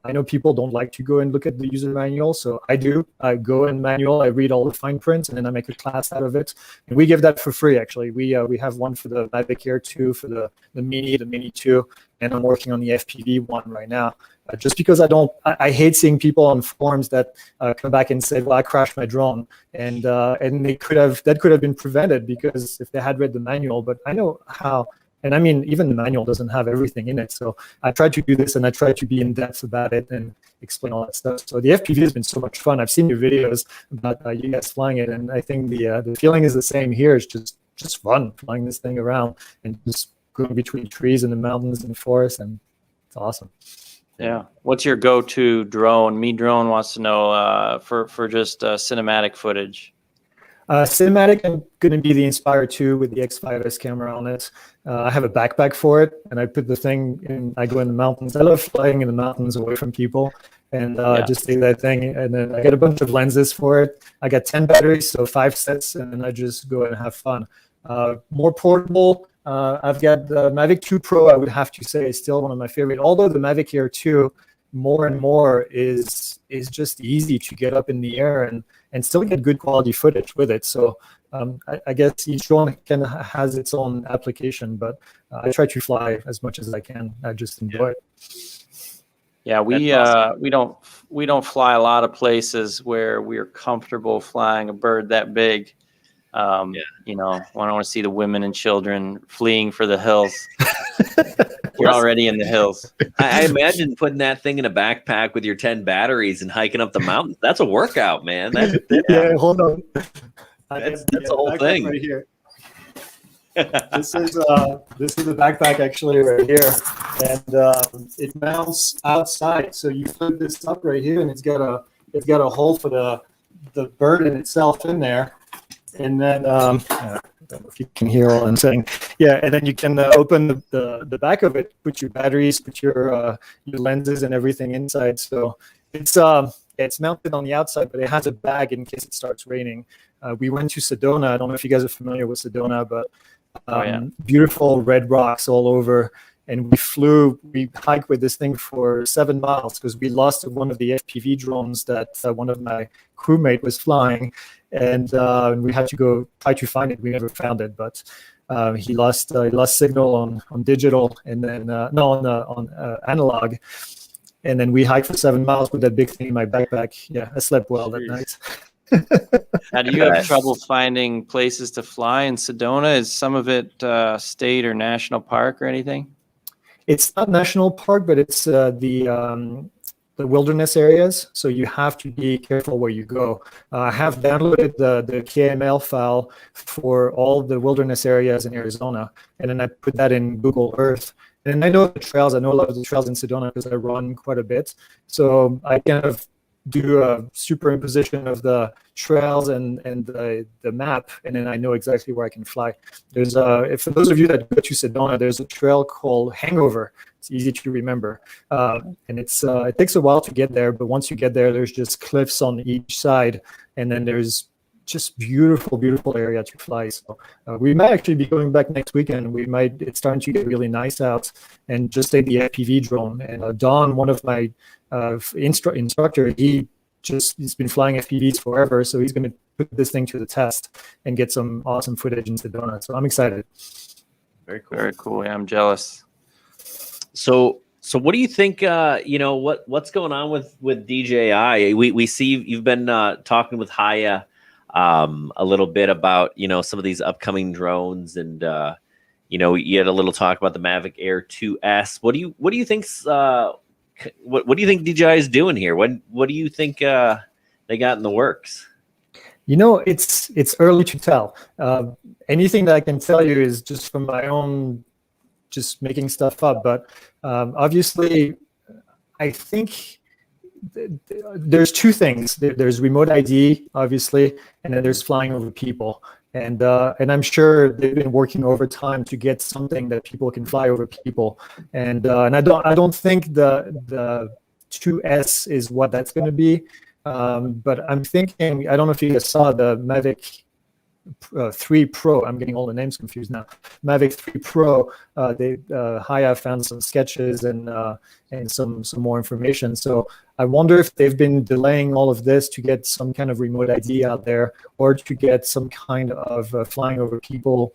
I know people don't like to go and look at the user manual, so I do. I go in manual, I read all the fine print, and then I make a class out of it. And we give that for free, actually. We have one for the Mavic Air 2, for the Mini 2, and I'm working on the FPV one right now. Just because I hate seeing people on forums that come back and say, well, I crashed my drone. And that could have been prevented because if they had read the manual, but I know how. And I mean, even the manual doesn't have everything in it. So I tried to do this, and I tried to be in depth about it and explain all that stuff. So the FPV has been so much fun. I've seen your videos about you guys flying it, and I think the feeling is the same here. It's just fun flying this thing around and just going between trees and the mountains and the forest, and it's awesome. Yeah. What's your go-to drone? Me Drone wants to know for just cinematic footage. Cinematic, I'm going to be the Inspire 2 with the X5S camera on it. I have a backpack for it, and I put the thing in. I go in the mountains. I love flying in the mountains away from people, and just take that thing. And then I get a bunch of lenses for it. I got 10 batteries, so 5 sets, and then I just go and have fun. More portable. I've got the Mavic 2 Pro. I would have to say is still one of my favorite. Although the Mavic Air 2 more and more is just easy to get up in the air and still get good quality footage with it. So I guess each drone kind of has its own application, but I try to fly as much as I can. I just enjoy it. Yeah, we don't fly a lot of places where we're comfortable flying a bird that big. When I want to see the women and children fleeing for the hills. You're already in the hills. I imagine putting that thing in a backpack with your 10 batteries and hiking up the mountains. That's a workout, man. Yeah, hold on. That's the whole thing. Right here. This is the backpack actually right here, and it mounts outside. So you flip this up right here, and it's got a hole for the bird in itself in there. And then I don't know if you can hear all I'm saying. Yeah, and then you can open the back of it, put your batteries, put your lenses and everything inside. So it's mounted on the outside, but it has a bag in case it starts raining. We went to Sedona. I don't know if you guys are familiar with Sedona, but beautiful red rocks all over. and we hiked with this thing for 7 miles because we lost one of the FPV drones that one of my crewmate was flying, and we had to go try to find it. We never found it, but he lost signal on digital, and then on analog. And then we hiked for 7 miles with that big thing in my backpack. Yeah, I slept well that night. Now, do you have trouble finding places to fly in Sedona? Is some of it state or national park or anything? It's not national park, but it's the wilderness areas. So you have to be careful where you go. I have downloaded the KML file for all the wilderness areas in Arizona, and then I put that in Google Earth. And I know the trails. I know a lot of the trails in Sedona because I run quite a bit. So I kind of do a superimposition of the trails and the map, and then I know exactly where I can fly. There's for those of you that go to Sedona, there's a trail called Hangover. It's easy to remember, and it takes a while to get there, but once you get there, there's just cliffs on each side, and then there's just beautiful area to fly. So we might actually be going back next weekend. It's starting to get really nice out, and just take the FPV drone. And Don, one of my instructor, he's been flying FPVs forever, so he's going to put this thing to the test and get some awesome footage in Sedona. So I'm excited. Very cool. Very cool. Yeah, I'm jealous. So what do you think? What's going on with DJI? We see you've been talking with Haya a little bit about some of these upcoming drones, and you had a little talk about the Mavic Air 2S. What do you think's what do you think DJI is doing here? What do you think they got in the works? It's early to tell. Anything that I can tell you is just from my own, just making stuff up. But obviously, I think there's two things. There's remote ID, obviously, and then there's flying over people. And I'm sure they've been working overtime to get something that people can fly over people. And I don't think the 2S is what that's going to be. But I'm thinking, I don't know if you guys saw the Mavic 3 Pro. I'm getting all the names confused now. Mavic 3 Pro. Haya found some sketches and some more information. So I wonder if they've been delaying all of this to get some kind of remote ID out there, or to get some kind of flying over people,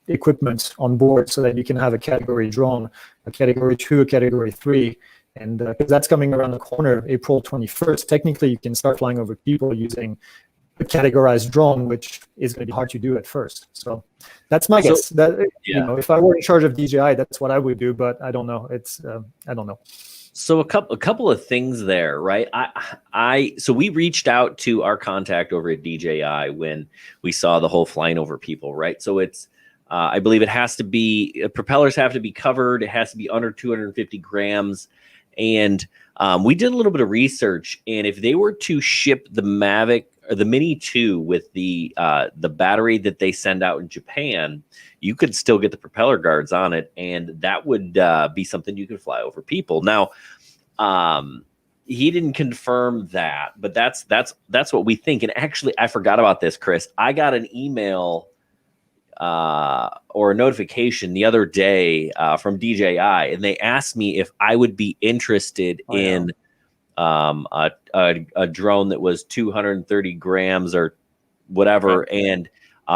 equipment on board, so that you can have a category drone, a category 2, a category 3. And because that's coming around the corner, April 21st, technically you can start flying over people using a categorized drone, which is going to be hard to do at first. So that's my guess. If I were in charge of DJI, that's what I would do. But I don't know. I don't know. So a couple of things there, right? So we reached out to our contact over at DJI when we saw the whole flying over people, right? So it's I believe it has to be, propellers have to be covered. It has to be under 250 grams. And we did a little bit of research, and if they were to ship the Mavic or the Mini 2 with the battery that they send out in Japan, you could still get the propeller guards on it, and that would be something you could fly over people. Now, he didn't confirm that, but that's what we think. And actually, I forgot about this, Chris. I got an email or a notification the other day from DJI, and they asked me if I would be interested in a drone that was 230 grams or whatever, and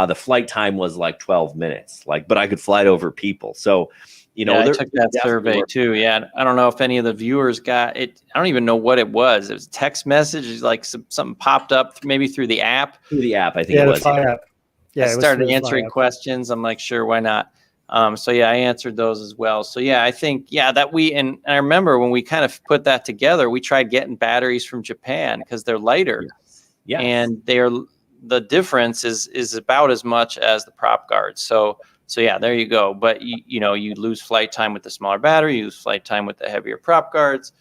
the flight time was like 12 minutes, but I could fly it over people. So, I took that survey too. Yeah, I don't know if any of the viewers got it. I don't even know what it was. It was a text message, like something popped up maybe through the app. Through the app, I think it was. App. Yeah, I started answering questions. I'm like, sure, why not? So yeah, I answered those as well. So yeah, I think that and I remember when we kind of put that together, we tried getting batteries from Japan because they're lighter. Yes. And the difference is about as much as the prop guards. So yeah, there you go. But you lose flight time with the smaller battery, you lose flight time with the heavier prop guards.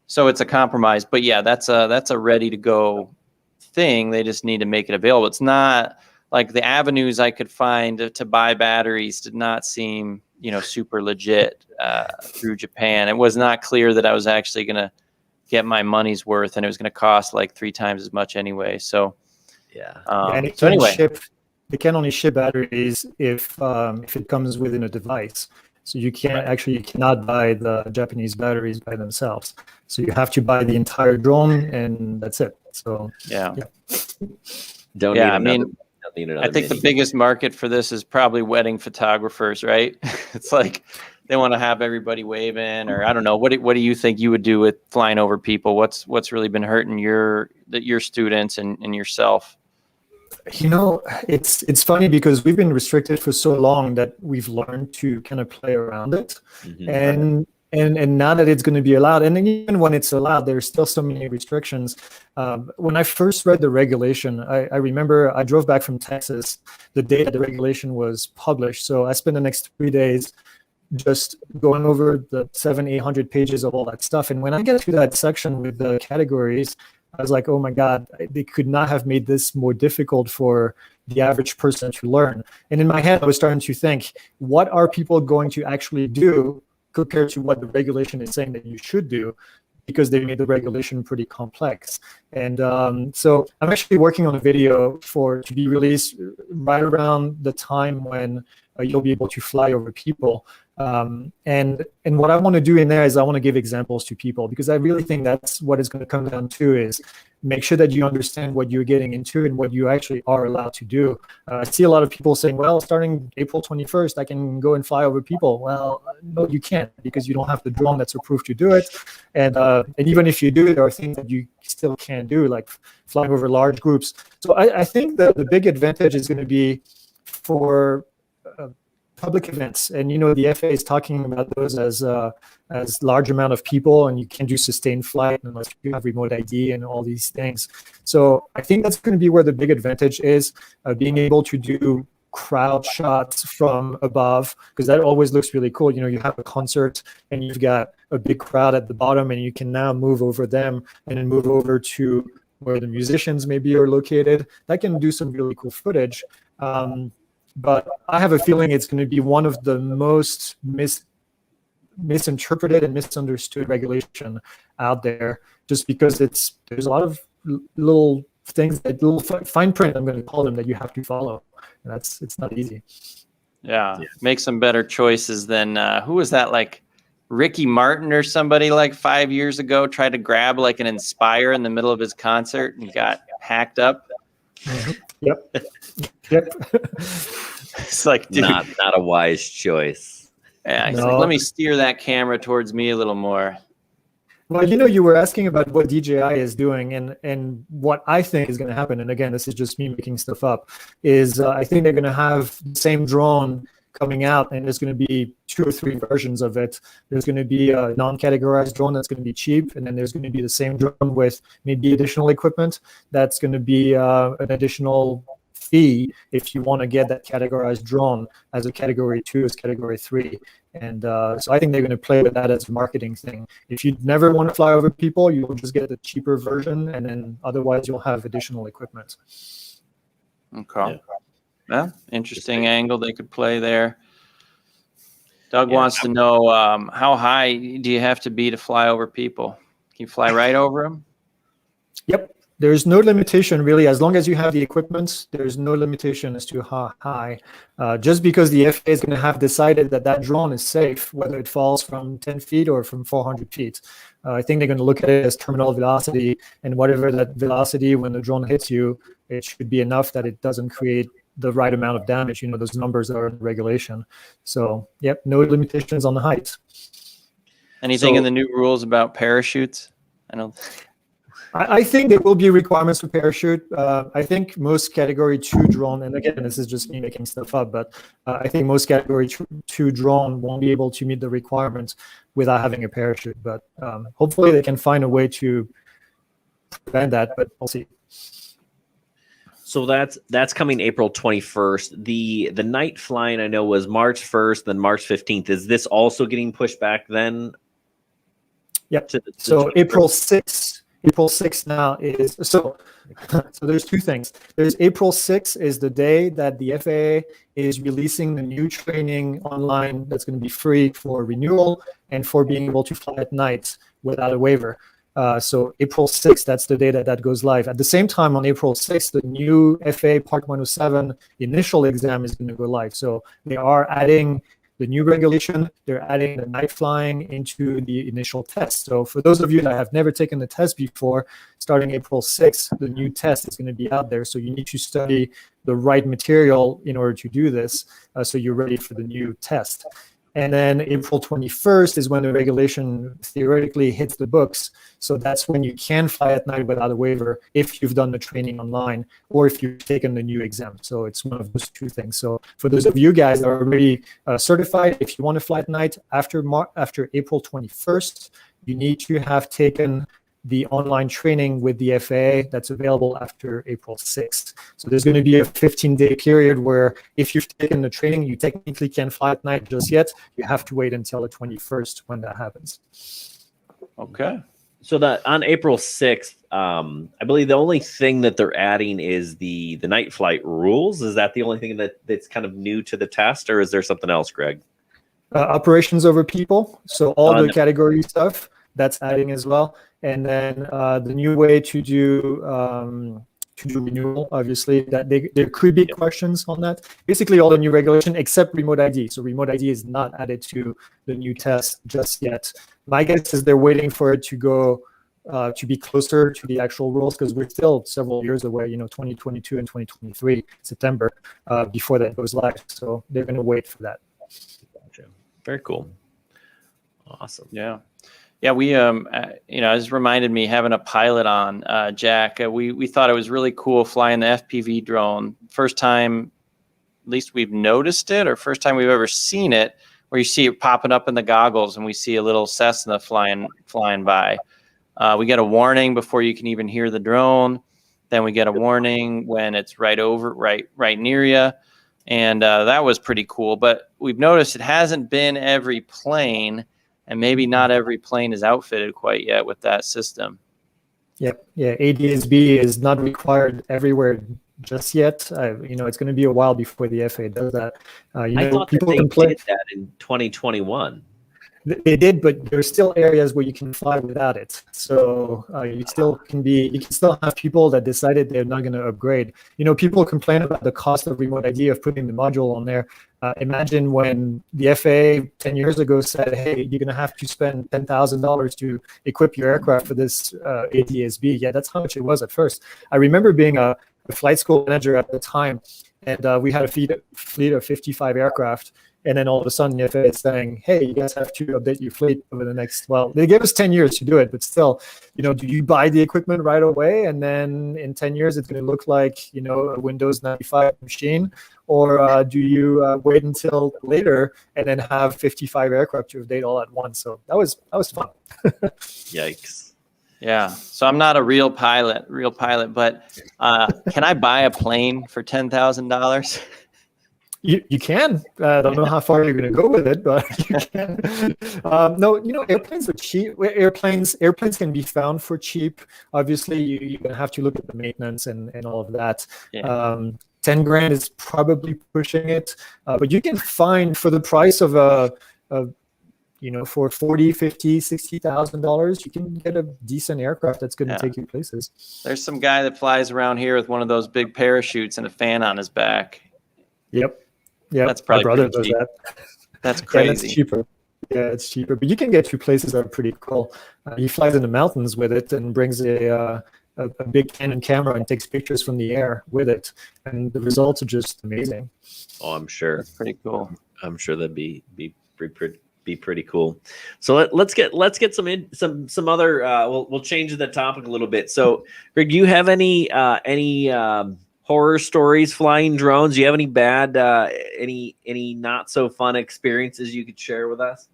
So it's a compromise. But yeah, that's a ready to go thing. They just need to make it available. It's not like the avenues I could find to buy batteries did not seem, super legit through Japan. It was not clear that I was actually going to get my money's worth, and it was going to cost like 3 times as much anyway. So, and it can ship they can only ship batteries if it comes within a device. So you cannot buy the Japanese batteries by themselves. So you have to buy the entire drone, and that's it. So Yeah. Don't Yeah, need I another. mean, Don't need another I think mini. the biggest market for this is probably wedding photographers, right? It's like they want to have everybody waving, or I don't know. What do you think you would do with flying over people? What's really been hurting your students and yourself? It's funny because we've been restricted for so long that we've learned to kind of play around it. Mhm. And now that it's going to be allowed, and then even when it's allowed, there's still so many restrictions. When I first read the regulation, I remember I drove back from Texas the day that the regulation was published. So I spent the next 3 days just going over the 700-800 pages of all that stuff. And when I get to that section with the categories, I was like, oh my God, they could not have made this more difficult for the average person to learn. And in my head, I was starting to think, what are people going to actually do compared to what the regulation is saying that you should do? Because they made the regulation pretty complex. And so I'm actually working on a video to be released right around the time when you'll be able to fly over people. And what I want to do in there is I want to give examples to people, because I really think that's what it's going to come down to, is make sure that you understand what you're getting into and what you actually are allowed to do. I see a lot of people saying, well, starting April 21st, I can go and fly over people. Well, no, you can't, because you don't have the drone that's approved to do it. And even if you do, there are things that you still can't do, like flying over large groups. So I think that the big advantage is going to be for public events, and the FAA is talking about those as large amount of people, and you can't do sustained flight unless you have remote ID and all these things. So I think that's going to be where the big advantage is, being able to do crowd shots from above, because that always looks really cool. You have a concert and you've got a big crowd at the bottom, and you can now move over them and then move over to where the musicians maybe are located. That can do some really cool footage. But I have a feeling it's going to be one of the most misinterpreted and misunderstood regulation out there, just because there's a lot of little things, little fine print, I'm going to call them, that you have to follow. And it's not easy. Yeah, make some better choices than who was that, like Ricky Martin or somebody, like 5 years ago, tried to grab like an Inspire in the middle of his concert and got hacked up. Yep. It's like, dude, not a wise choice. Yeah, he's like, let me steer that camera towards me a little more. Well, you were asking about what DJI is doing, and what I think is going to happen, and again, this is just me making stuff up, is I think they're going to have the same drone coming out, and there's going to be 2 or 3 versions of it. There's going to be a non-categorized drone that's going to be cheap, and then there's going to be the same drone with maybe additional equipment that's going to be an additional fee if you want to get that categorized drone as a category 2, as category 3. And so I think they're going to play with that as a marketing thing. If you never want to fly over people, you'll just get the cheaper version, and then otherwise you'll have additional equipment. Okay. Yeah, interesting angle they could play there. Doug wants to know, how high do you have to be to fly over people? Can you fly right over them? Yep. There's no limitation, really. As long as you have the equipment, there's no limitation as to how high. Just because the FAA is going to have decided that drone is safe, whether it falls from 10 feet or from 400 feet. I think they're going to look at it as terminal velocity, and whatever that velocity when the drone hits you, it should be enough that it doesn't create the right amount of damage. Those numbers are in regulation. So, yep, no limitations on the height. Anything in the new rules about parachutes? I think there will be requirements for parachute. I think most category 2 drone, and again, this is just me making stuff up, but I think most category 2 drone won't be able to meet the requirements without having a parachute. But hopefully they can find a way to prevent that, but we'll see. So that's coming April 21st. The night flying, I know, was March 1st, then March 15th. Is this also getting pushed back then? Yep. So April 6th. April 6th now is, so there's 2 things. There's April 6th is the day that the FAA is releasing the new training online that's going to be free for renewal and for being able to fly at night without a waiver. So April 6th, that's the day that that goes live. At the same time, on April 6th, the new FAA Part 107 initial exam is going to go live. So they are adding the new regulation. They're adding the night flying into the initial test. So for those of you that have never taken the test before, starting April 6th, the new test is going to be out there. So you need to study the right material in order to do this, so you're ready for the new test. And then April 21st is when the regulation theoretically hits the books. So that's when you can fly at night without a waiver if you've done the training online or if you've taken the new exam. So it's one of those two things. So for those of you guys that are already certified, if you want to fly at night after April 21st, you need to have taken the online training with the FAA that's available after April 6th. So there's going to be a 15-day period where if you've taken the training, you technically can't fly at night just yet. You have to wait until the 21st when that happens. Okay. So that on April 6th, I believe the only thing that they're adding is the night flight rules. Is that the only thing that's kind of new to the test, or is there something else, Greg? Operations over people. So all the category stuff, that's adding as well. And then the new way to do renewal, obviously, that there could be questions on that. Basically, all the new regulation except remote ID. So remote ID is not added to the new test just yet. My guess is they're waiting for it to go to be closer to the actual rules, because we're still several years away, 2022 and 2023, September, before that goes live. So they're going to wait for that. Gotcha. Very cool. Awesome. Yeah. Yeah, we it's reminded me having a pilot on, Jack. We thought it was really cool flying the FPV drone. First time, at least we've noticed it, or first time we've ever seen it, where you see it popping up in the goggles, and we see a little Cessna flying by. We get a warning before you can even hear the drone. Then we get a warning when it's right near you, and that was pretty cool. But we've noticed it hasn't been every plane. And maybe not every plane is outfitted quite yet with that system. Yep. Yeah. ADSB is not required everywhere just yet. It's going to be a while before the FAA does that. I thought people did that in 2021. They did, but there's still areas where you can fly without it. So you can still have people that decided they're not going to upgrade. People complain about the cost of remote ID, of putting the module on there. Imagine when the FAA 10 years ago said, hey, you're going to have to spend $10,000 to equip your aircraft for this ADSB. Yeah, that's how much it was at first. I remember being a flight school manager at the time, and we had a fleet of 55 aircraft. And then all of a sudden, the FAA is saying, hey, you guys have to update your fleet over the next, they gave us 10 years to do it, but still, do you buy the equipment right away? And then in 10 years, it's going to look like, a Windows 95 machine? Or do you wait until later and then have 55 aircraft to update all at once? So that was fun. Yikes. Yeah. So I'm not a real pilot, but can I buy a plane for $10,000? You can. I don't know how far you're going to go with it, but you can. No, airplanes are cheap. Airplanes can be found for cheap. Obviously, you're going to have to look at the maintenance and all of that. Yeah. 10 grand is probably pushing it, but you can find for the price of for $40,000, $50,000, $60,000, you can get a decent aircraft that's going to take you places. There's some guy that flies around here with one of those big parachutes and a fan on his back. Yep. Yeah, that's probably my brother does that. That's crazy. Yeah, that's cheaper. Yeah, it's cheaper, but you can get to places that are pretty cool. He flies in the mountains with it and brings a big Canon camera and takes pictures from the air with it, and the results are just amazing. Oh, I'm sure. That's pretty cool. I'm sure that'd be pretty cool. So let's get some other. We'll change the topic a little bit. So, Greg, do you have any horror stories flying drones? Do you have any bad, any not so fun experiences you could share with us?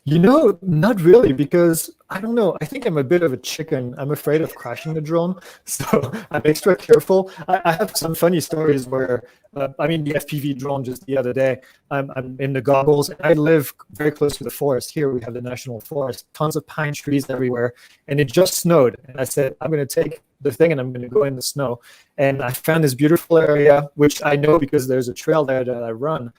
Not really, because I don't know. I think I'm a bit of a chicken. I'm afraid of crashing the drone, so I'm extra careful. I have some funny stories where, the FPV drone just the other day, I'm in the goggles, and I live very close to the forest. Here we have the national forest, tons of pine trees everywhere, and it just snowed. And I said, I'm going to take the thing and I'm going to go in the snow. And I found this beautiful area, which I know because there's a trail there that I run.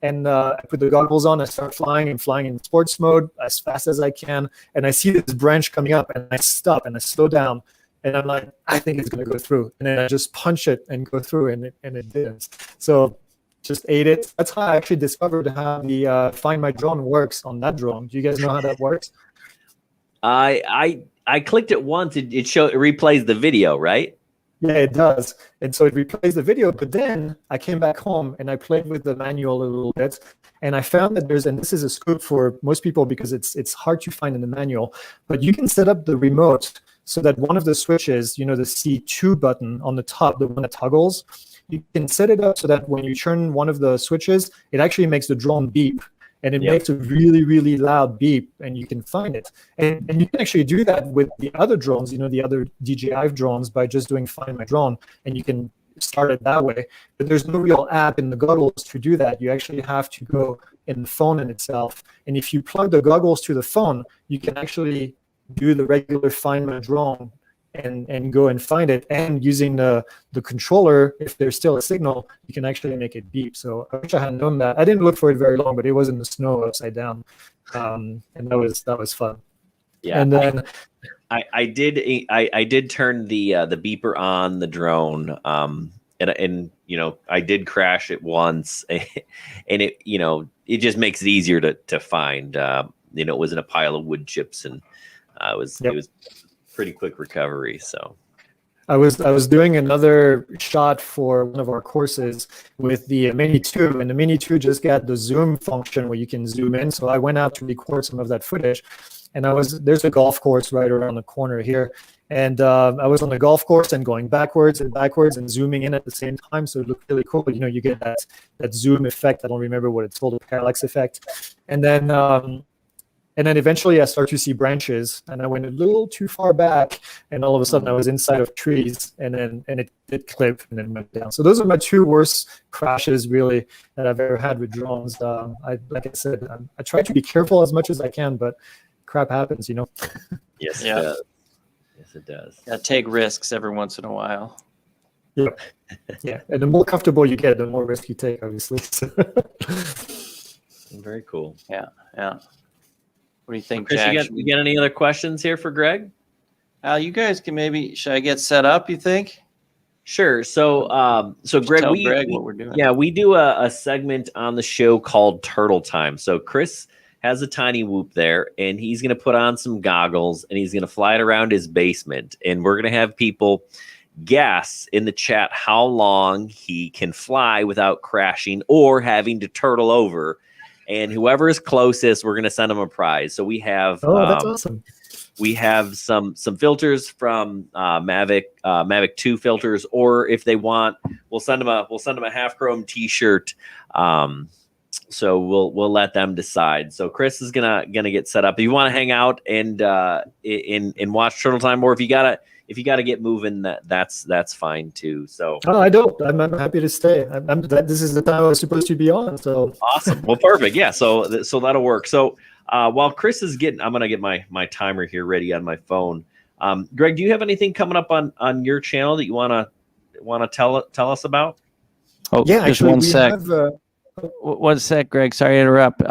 and I put the goggles on. I start flying and flying in sports mode as fast as I can. And I see this branch coming up, and I stop and I slow down. And I'm like, I think it's going to go through. And then I just punch it and go through, and it did. So just ate it. That's how I actually discovered how the Find My Drone works on that drone. Do you guys know how that works? I clicked it once. It replays the video, right? Yeah, it does. And so it replays the video. But then I came back home and I played with the manual a little bit. And I found that and this is a scoop for most people because it's hard to find in the manual, but you can set up the remote so that one of the switches, the C2 button on the top, the one that toggles, you can set it up so that when you turn one of the switches, it actually makes the drone beep. And it makes a really, really loud beep, and you can find it. And you can actually do that with the other drones, the other DJI drones, by just doing Find My Drone, and you can start it that way. But there's no real app in the goggles to do that. You actually have to go in the phone in itself. And if you plug the goggles to the phone, you can actually do the regular Find My Drone and go and find it. And using the controller, if there's still a signal, you can actually make it beep. So I wish I had known that. I didn't look for it very long, but it was in the snow upside down, and that was fun. Yeah, and then I did turn the beeper on the drone, and I did crash it once, and it just makes it easier to find. It was in a pile of wood chips, and it was pretty quick recovery. So I was doing another shot for one of our courses with the Mini 2, and the Mini 2 just got the zoom function where you can zoom in. So I went out to record some of that footage, and there's a golf course right around the corner here. And I was on the golf course and going backwards and zooming in at the same time. So it looked really cool. You get that zoom effect. I don't remember what it's called, a parallax effect. And then eventually I start to see branches, and I went a little too far back, and all of a sudden I was inside of trees, and it did clip and then went down. So those are my two worst crashes really that I've ever had with drones. Like I said, I try to be careful as much as I can, but crap happens, Yes, Yeah. it does. Yes, it does. Yeah, take risks every once in a while. Yep. Yeah, and the more comfortable you get, the more risk you take, obviously. Very cool. Yeah. What do you think, Chris, Jack? you got any other questions here for Greg? You guys can should I get set up, you think? Sure. So Greg, Tell Greg what we're doing. Yeah, we do a segment on the show called Turtle Time. So Chris has a tiny whoop there, and he's going to put on some goggles, and he's going to fly it around his basement, and we're going to have people guess in the chat how long he can fly without crashing or having to turtle over. And whoever is closest, we're going to send them a prize. So we have that's awesome. We have some filters from Mavic 2 filters, or if they want, we'll send them a half chrome T-shirt. So we'll let them decide. So Chris is gonna get set up. If you want to hang out and watch Turtle Time, or if you gotta get moving, that's fine too. So I don't. I'm happy to stay. This is the time I was supposed to be on. So awesome. Well, perfect. Yeah. So that'll work. So while Chris is I'm gonna get my timer here ready on my phone. Greg, do you have anything coming up on your channel that you wanna tell us about? Oh yeah, just actually, one sec. One sec, Greg. Sorry to interrupt.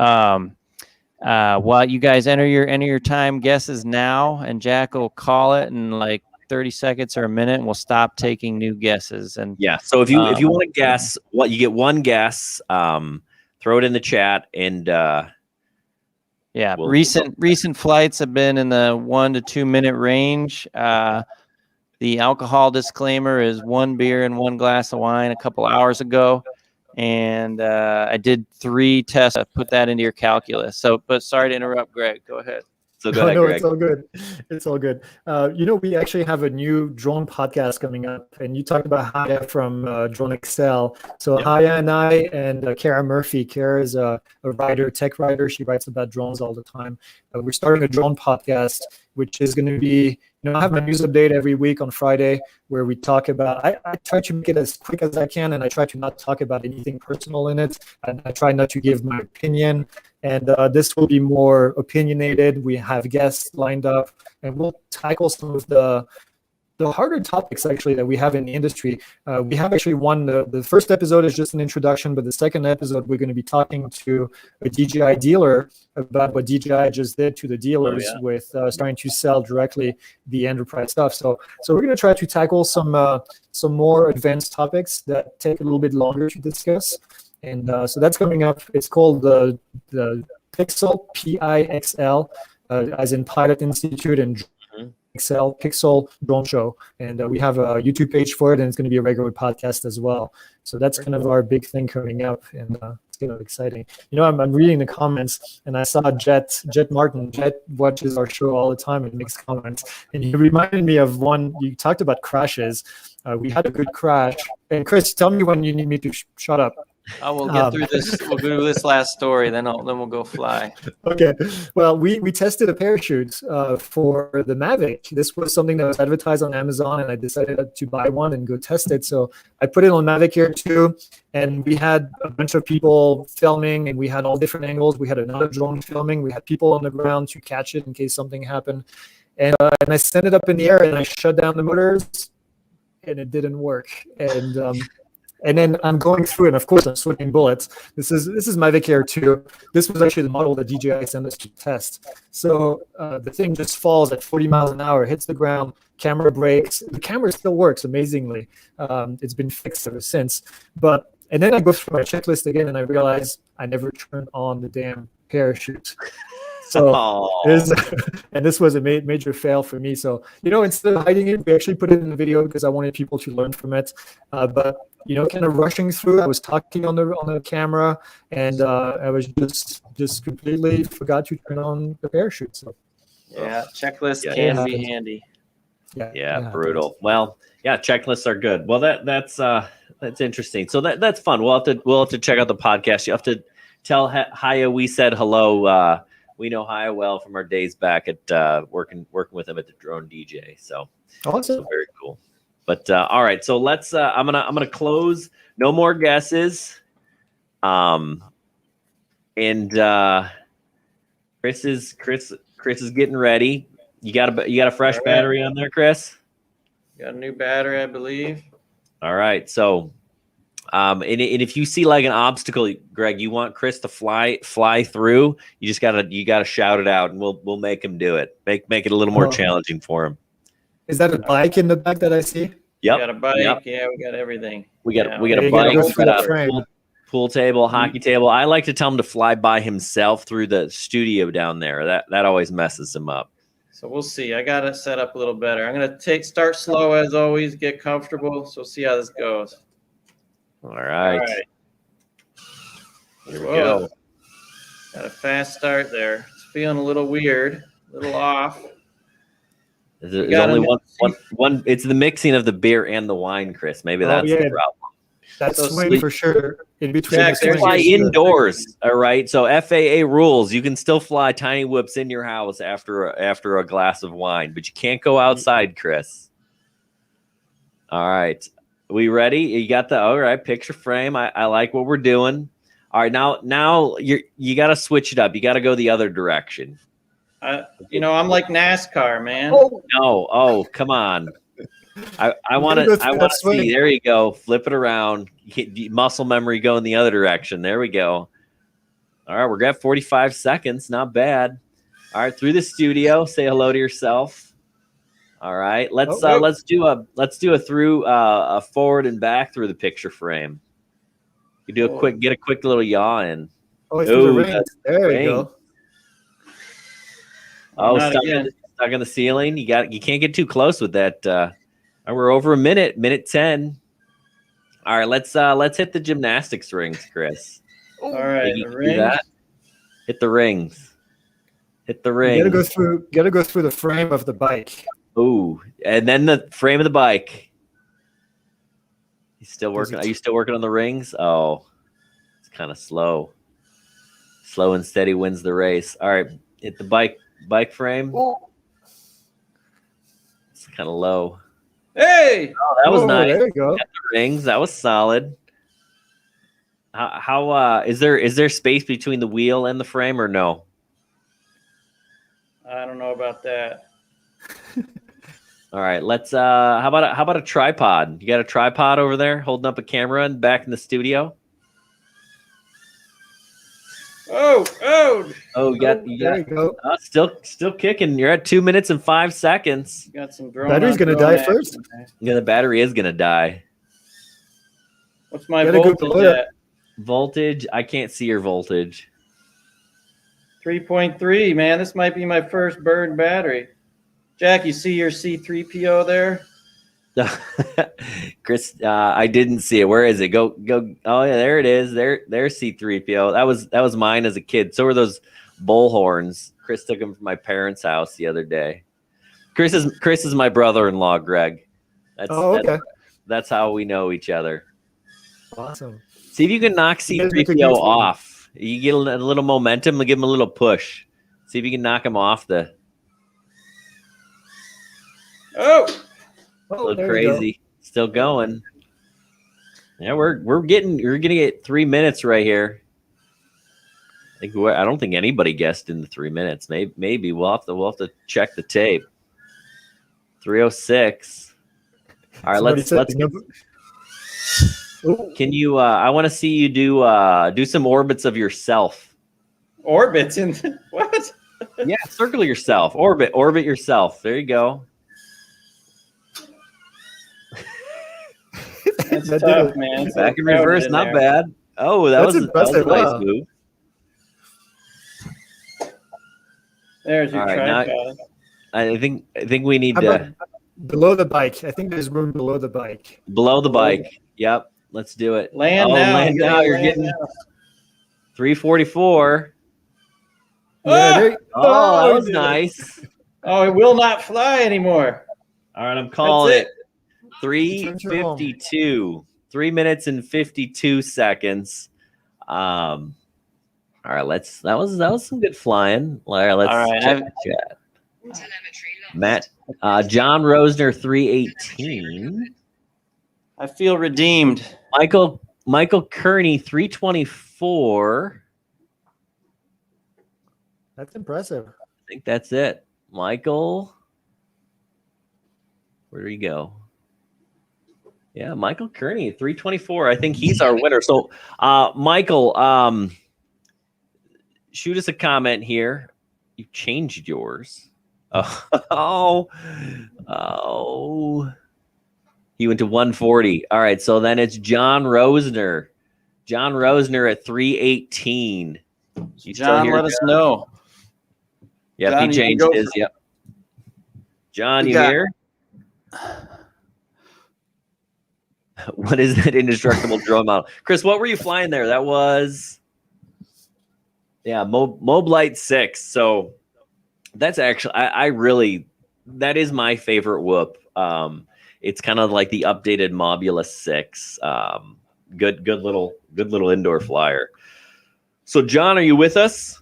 While you guys enter your time guesses now, and Jack will call it in like 30 seconds or a minute, and we'll stop taking new guesses. And yeah, so if you want to guess, you get one guess, throw it in the chat, and recent flights have been in the 1 to 2 minute range. The alcohol disclaimer is 1 beer and 1 glass of wine a couple hours ago. And I did 3 tests. I put that into your calculus. So, but sorry to interrupt, Greg. Go ahead. So go ahead, Greg. It's all good. It's all good. We actually have a new drone podcast coming up, and you talked about Haya from Drone Excel. So yep. Haya and I and Kara Murphy. Kara is a tech writer. She writes about drones all the time. We're starting a drone podcast, which is going to be, I have my news update every week on Friday where we talk about, I try to make it as quick as I can, and I try to not talk about anything personal in it. And I try not to give my opinion. And this will be more opinionated. We have guests lined up, and we'll tackle some of the the harder topics actually that we have in the industry. We have actually the first episode is just an introduction, but the second episode we're going to be talking to a DJI dealer about what DJI just did to the dealers with starting to sell directly the enterprise stuff. So we're going to try to tackle some more advanced topics that take a little bit longer to discuss. And so that's coming up. It's called the Pixel, Pixl, as in Pilot Institute, and Pixel Drone Show. And we have a YouTube page for it, and it's going to be a regular podcast as well. So that's kind of our big thing coming up, and it's kind of exciting. I'm reading the comments, and I saw Jet Martin. Jet watches our show all the time and makes comments. And he reminded me of one. You talked about crashes. We had a good crash. And Chris, tell me when you need me to shut up. We'll get through this. We'll go through this last story, then we'll go fly. Okay. Well, we tested a parachute for the Mavic. This was something that was advertised on Amazon, and I decided to buy one and go test it. So I put it on Mavic Air 2, and we had a bunch of people filming, and we had all different angles. We had another drone filming. We had people on the ground to catch it in case something happened. And I sent it up in the air, and I shut down the motors, and it didn't work. And then I'm going through, and of course I'm sweating bullets. This is Mavic Air 2. This was actually the model that DJI sent us to test. So the thing just falls at 40 miles an hour, hits the ground, camera breaks. The camera still works amazingly. It's been fixed ever since. And then I go through my checklist again, and I realize I never turned on the damn parachute. So this was a major fail for me. So, instead of hiding it, we actually put it in the video because I wanted people to learn from it. But, kind of rushing through, I was talking on the camera, and I was just completely forgot to turn on the parachute. So, yeah, checklist can be handy. Yeah, brutal. Well, yeah, checklists are good. Well, that's interesting. So that's fun. We'll have to check out the podcast. You have to tell Haya we said hello. We know Haya well from our days back at working with him at the Drone DJ. So awesome. So very cool. But all right, so let's. I'm gonna close. No more guesses. And Chris is getting ready. You got a fresh battery on there, Chris? Got a new battery, I believe. All right, so. And if you see like an obstacle, Greg, you want Chris to fly through, you gotta shout it out, and we'll make him do it. Make it a little more challenging for him. Is that a bike in the back that I see? Yep. We got a bike. Yep. Yeah, we got everything. We got a bike. We got a pool table, hockey table. I like to tell him to fly by himself through the studio down there. That always messes him up. So we'll see. I got it set up a little better. I'm gonna start slow as always, get comfortable. So we'll see how this goes. All right. Here we go. Got a fast start there. It's feeling a little weird, a little off. There's only one. It's the mixing of the beer and the wine, Chris. Maybe that's the problem. That's swing for sure. In between, fly indoors. All right. So FAA rules: you can still fly tiny whoops in your house after a glass of wine, but you can't go outside, Chris. All right. We ready? You got all right. Picture frame. I like what we're doing. All right. Now you got to switch it up. You got to go the other direction. I'm like NASCAR, man. Oh, come on. I want to see. There you go. Flip it around. Muscle memory going the other direction. There we go. All right, we're at 45 seconds. Not bad. All right, through the studio. Say hello to yourself. All right, let's do a through a forward and back through the picture frame. You get a quick little yaw in. There we go. Oh, stuck in the ceiling. You can't get too close with that. We're over a minute 10. All right, let's hit the gymnastics rings, Chris. All right, hit the rings. Hit the ring. You gotta go through the frame of the bike. Ooh, and then the frame of the bike. Are you still working on the rings? Oh, it's kind of slow. Slow and steady wins the race. All right, hit the bike frame. It's kind of low. Hey! Oh, that was nice. There you go. Got the rings. That was solid. How is there space between the wheel and the frame or no? I don't know about that. All right, let's how about a tripod? You got a tripod over there holding up a camera and back in the studio? Oh, There you go. Still kicking. You're at 2 minutes and 5 seconds. got some drone. Battery's gonna die first. Yeah, the battery is gonna die. What's my Gotta go voltage below at? Voltage, I can't see your voltage. 3.3, man. This might be my first burned battery. Jack, you see your C3PO there? Chris, I didn't see it. Where is it? Go. Oh yeah, there it is. There's C3PO. That was mine as a kid. So were those bull horns. Chris took them from my parents' house the other day. Chris is my brother-in-law, Greg. Okay. That's how we know each other. Awesome. See if you can knock C3PO off. You get a little momentum, give him a little push. See if you can knock him off the. Oh, Still crazy. Still going. Yeah, we're getting at 3 minutes right here. I don't think anybody guessed in the 3 minutes. Maybe we'll have to check the tape. 3:06. All right, let's. Can you? I want to see you do some orbits of yourself. orbits in what? Yeah, circle yourself. Orbit yourself. There you go. That's tough, man. It's Back in reverse, not there. bad. Oh, that was a impressive. nice Wow. move. There's your All right, tripod. I think we need How to about below the bike? I think there's room below the bike. below the bike. Yep, let's do it. Land oh, now. land now. You're getting now. 344. Yeah, there, Oh, that we was did it. nice. Oh, it will not fly anymore. All right, I'm calling That's it. 3:52. 3 minutes and 52 seconds. All right, that was some good flying. All right, let's All right, check the chat. Matt, John Rosner 318. I feel redeemed. Michael Kearney 324. That's impressive. I think that's it. Michael, where do you go? Yeah, Michael Kearney 324. I think he's our winner. So, Michael, shoot us a comment here. You changed yours. Oh. He went to 140. All right, so then it's John Rosner. John Rosner at 318. You still John, here, let us know. Yep, John, he you can changed go his. for- Yep. John, We you got- here? What is that indestructible drone model? Chris, what were you flying there? That was, Moblite 6. So that's actually, I really, that is my favorite whoop. It's kind of like the updated Mobula 6. Good little indoor flyer. So John, are you with us?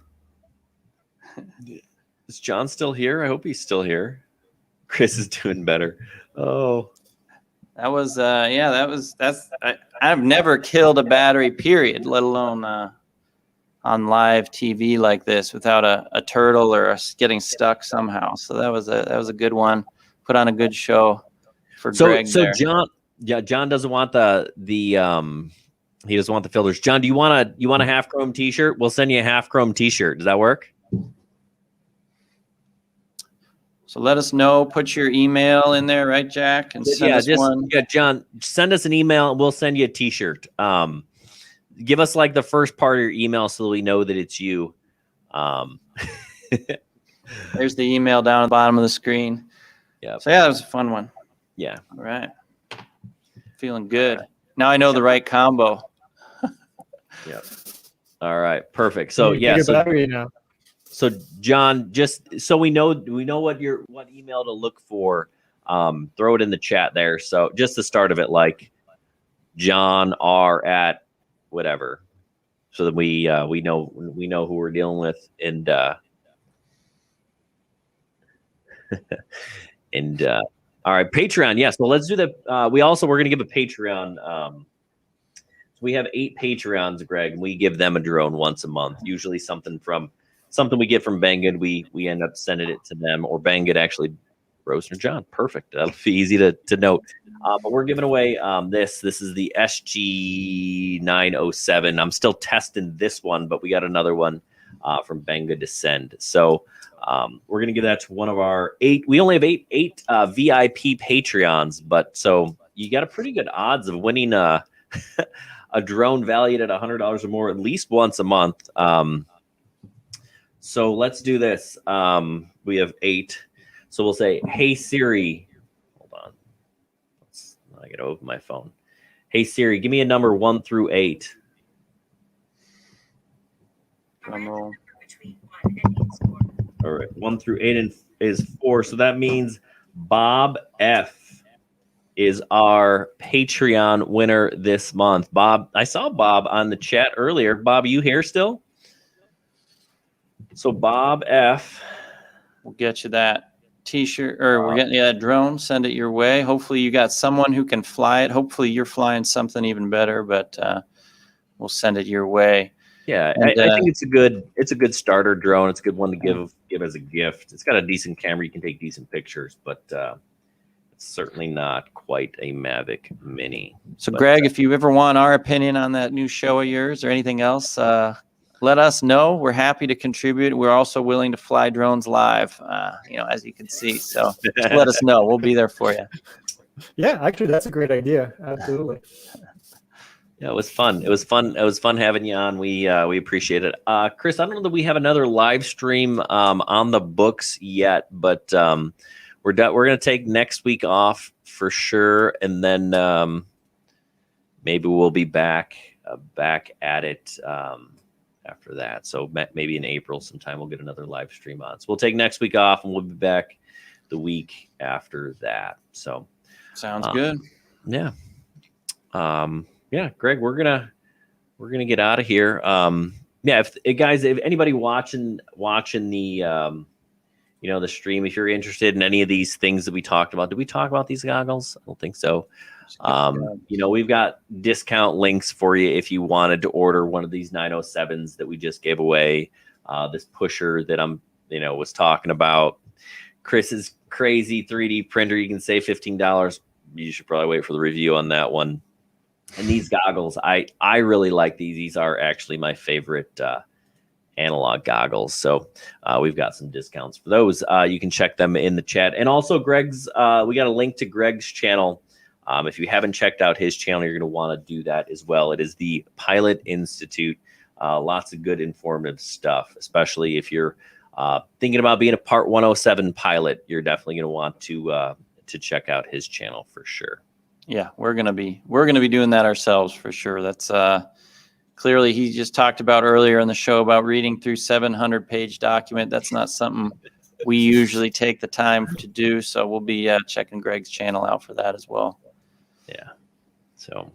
Is John still here? I hope he's still here. Chris is doing better. Oh. That's I've never killed a battery, period, let alone on live TV like this without a turtle or us getting stuck somehow. So that was a good one. Put on a good show for Greg. So there. John doesn't want he doesn't want the filters. John, do you want a half chrome t-shirt? We'll send you a half chrome t-shirt. Does that work? So let us know. Put your email in there, right, Jack? And send us one. Yeah, John, send us an email and we'll send you a t-shirt. Give us like the first part of your email so that we know that it's you. There's the email down at the bottom of the screen. Yeah. So yeah, that was a fun one. Yeah. All right. Feeling good. Now I know the right combo. Yep. All right. Perfect. So yeah. Bigger battery now. So John, just so we know what email to look for, throw it in the chat there. So just the start of it, like John R at whatever, so that we know who we're dealing with, and and all right, Patreon. Yes. Well, let's do the. We're going to give a Patreon. So we have 8 Patreons, Greg, and we give them a drone once a month. Usually something we get from Banggood, we end up sending it to them, or Banggood actually Rosen or John. Perfect. That'll be easy to note. But we're giving away this. This is the SG907. I'm still testing this one, but we got another one from Banggood to send. So we're going to give that to one of our 8. We only have eight VIP Patreons, but so you got a pretty good odds of winning a drone valued at $100 or more at least once a month. So let's do this. We have 8. So we'll say, hey, Siri. Hold on. I got to open my phone. Hey, Siri, give me a number 1 through 8. All right. 1 through 8 is 4. So that means Bob F is our Patreon winner this month. Bob, I saw Bob on the chat earlier. Bob, are you here still? So Bob F. We'll get you that t-shirt, or we're getting you that drone. Send it your way. Hopefully you got someone who can fly it. Hopefully you're flying something even better, but we'll send it your way. Yeah, and, I think it's a good starter drone. It's a good one to give as a gift. It's got a decent camera. You can take decent pictures, but it's certainly not quite a Mavic Mini. So Greg, if you ever want our opinion on that new show of yours or anything else, let us know. We're happy to contribute. We're also willing to fly drones live, as you can see. So just let us know. We'll be there for you. Yeah, actually, that's a great idea. Absolutely. Yeah, it was fun. It was fun. It was fun having you on. We appreciate it. Chris, I don't know that we have another live stream on the books yet, but we're going to take next week off for sure, and then maybe we'll be back at it after that. So maybe in April sometime we'll get another live stream on. So we'll take next week off, and we'll be back the week after that. So sounds good. Yeah. Yeah, Greg, we're gonna get out of here. Yeah, if anybody watching the the stream, if you're interested in any of these things that we talked about, did we talk about these goggles? I don't think so. We've got discount links for you if you wanted to order one of these 907s that we just gave away. This pusher that I'm was talking about. Chris's crazy 3D printer, you can save $15. You should probably wait for the review on that one. And these goggles, I really like these. These are actually my favorite analog goggles. So we've got some discounts for those. You can check them in the chat. And also Greg's, we got a link to Greg's channel. If you haven't checked out his channel, you're going to want to do that as well. It is the Pilot Institute. Lots of good informative stuff, especially if you're thinking about being a Part 107 pilot. You're definitely going to want to check out his channel for sure. Yeah, we're gonna be doing that ourselves for sure. That's clearly he just talked about earlier in the show about reading through 700-page document. That's not something we usually take the time to do. So we'll be checking Greg's channel out for that as well. Yeah. So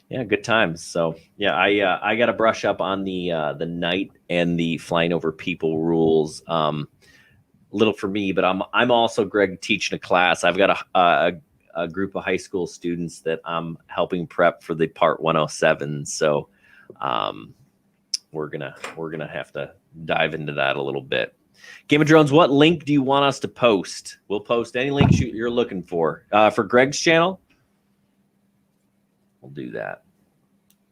yeah, good times. So yeah, I got to brush up on the night and the flying over people rules. Little for me, but I'm also, Greg, teaching a class. I've got a group of high school students that I'm helping prep for the Part 107. So we're gonna have to dive into that a little bit. Game of Drones, what link do you want us to post? We'll post any link you're looking for Greg's channel. We'll do that.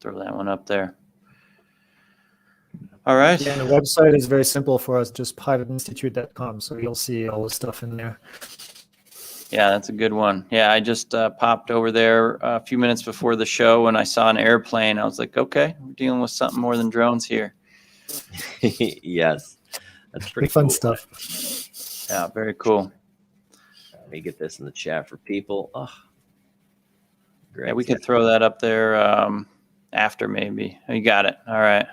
Throw that one up there. All right. Yeah, and the website is very simple for us, just pilotinstitute.com. So you'll see all the stuff in there. Yeah, that's a good one. Yeah, I just popped over there a few minutes before the show and I saw an airplane. I was like, okay, we're dealing with something more than drones here. Yes, that's pretty fun cool stuff. Yeah, very cool. Let me get this in the chat for people. Oh, great. Yeah, we could throw that up there after maybe. You got it. All right.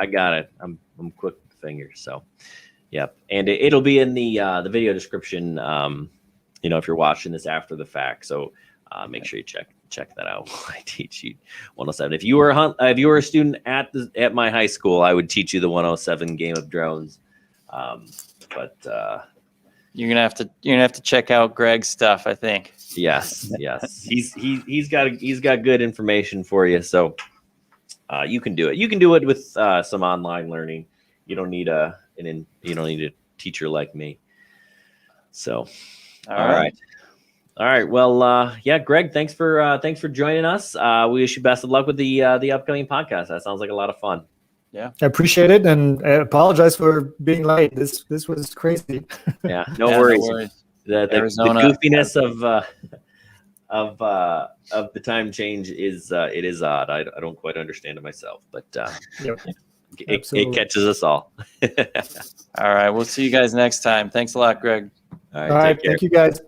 I got it. I'm quick with the fingers. So, yep. And it'll be in the video description. If you're watching this after the fact. So make sure you check that out while I teach you 107. If you were a student at my high school, I would teach you the 107 game of drones. But you're gonna have to check out Greg's stuff, I think. Yes. He's got good information for you. So you can do it. You can do it with some online learning. You don't need a teacher like me. So All right. All right. Well, yeah, Greg, thanks for joining us. We wish you best of luck with the upcoming podcast. That sounds like a lot of fun. I appreciate it, and I apologize for being late. This was crazy. Yeah, no worries. The goofiness of the time change is it is odd. I don't quite understand it myself, but it catches us all. All right. We'll see you guys next time. Thanks a lot, Greg. All right. Thank you, guys.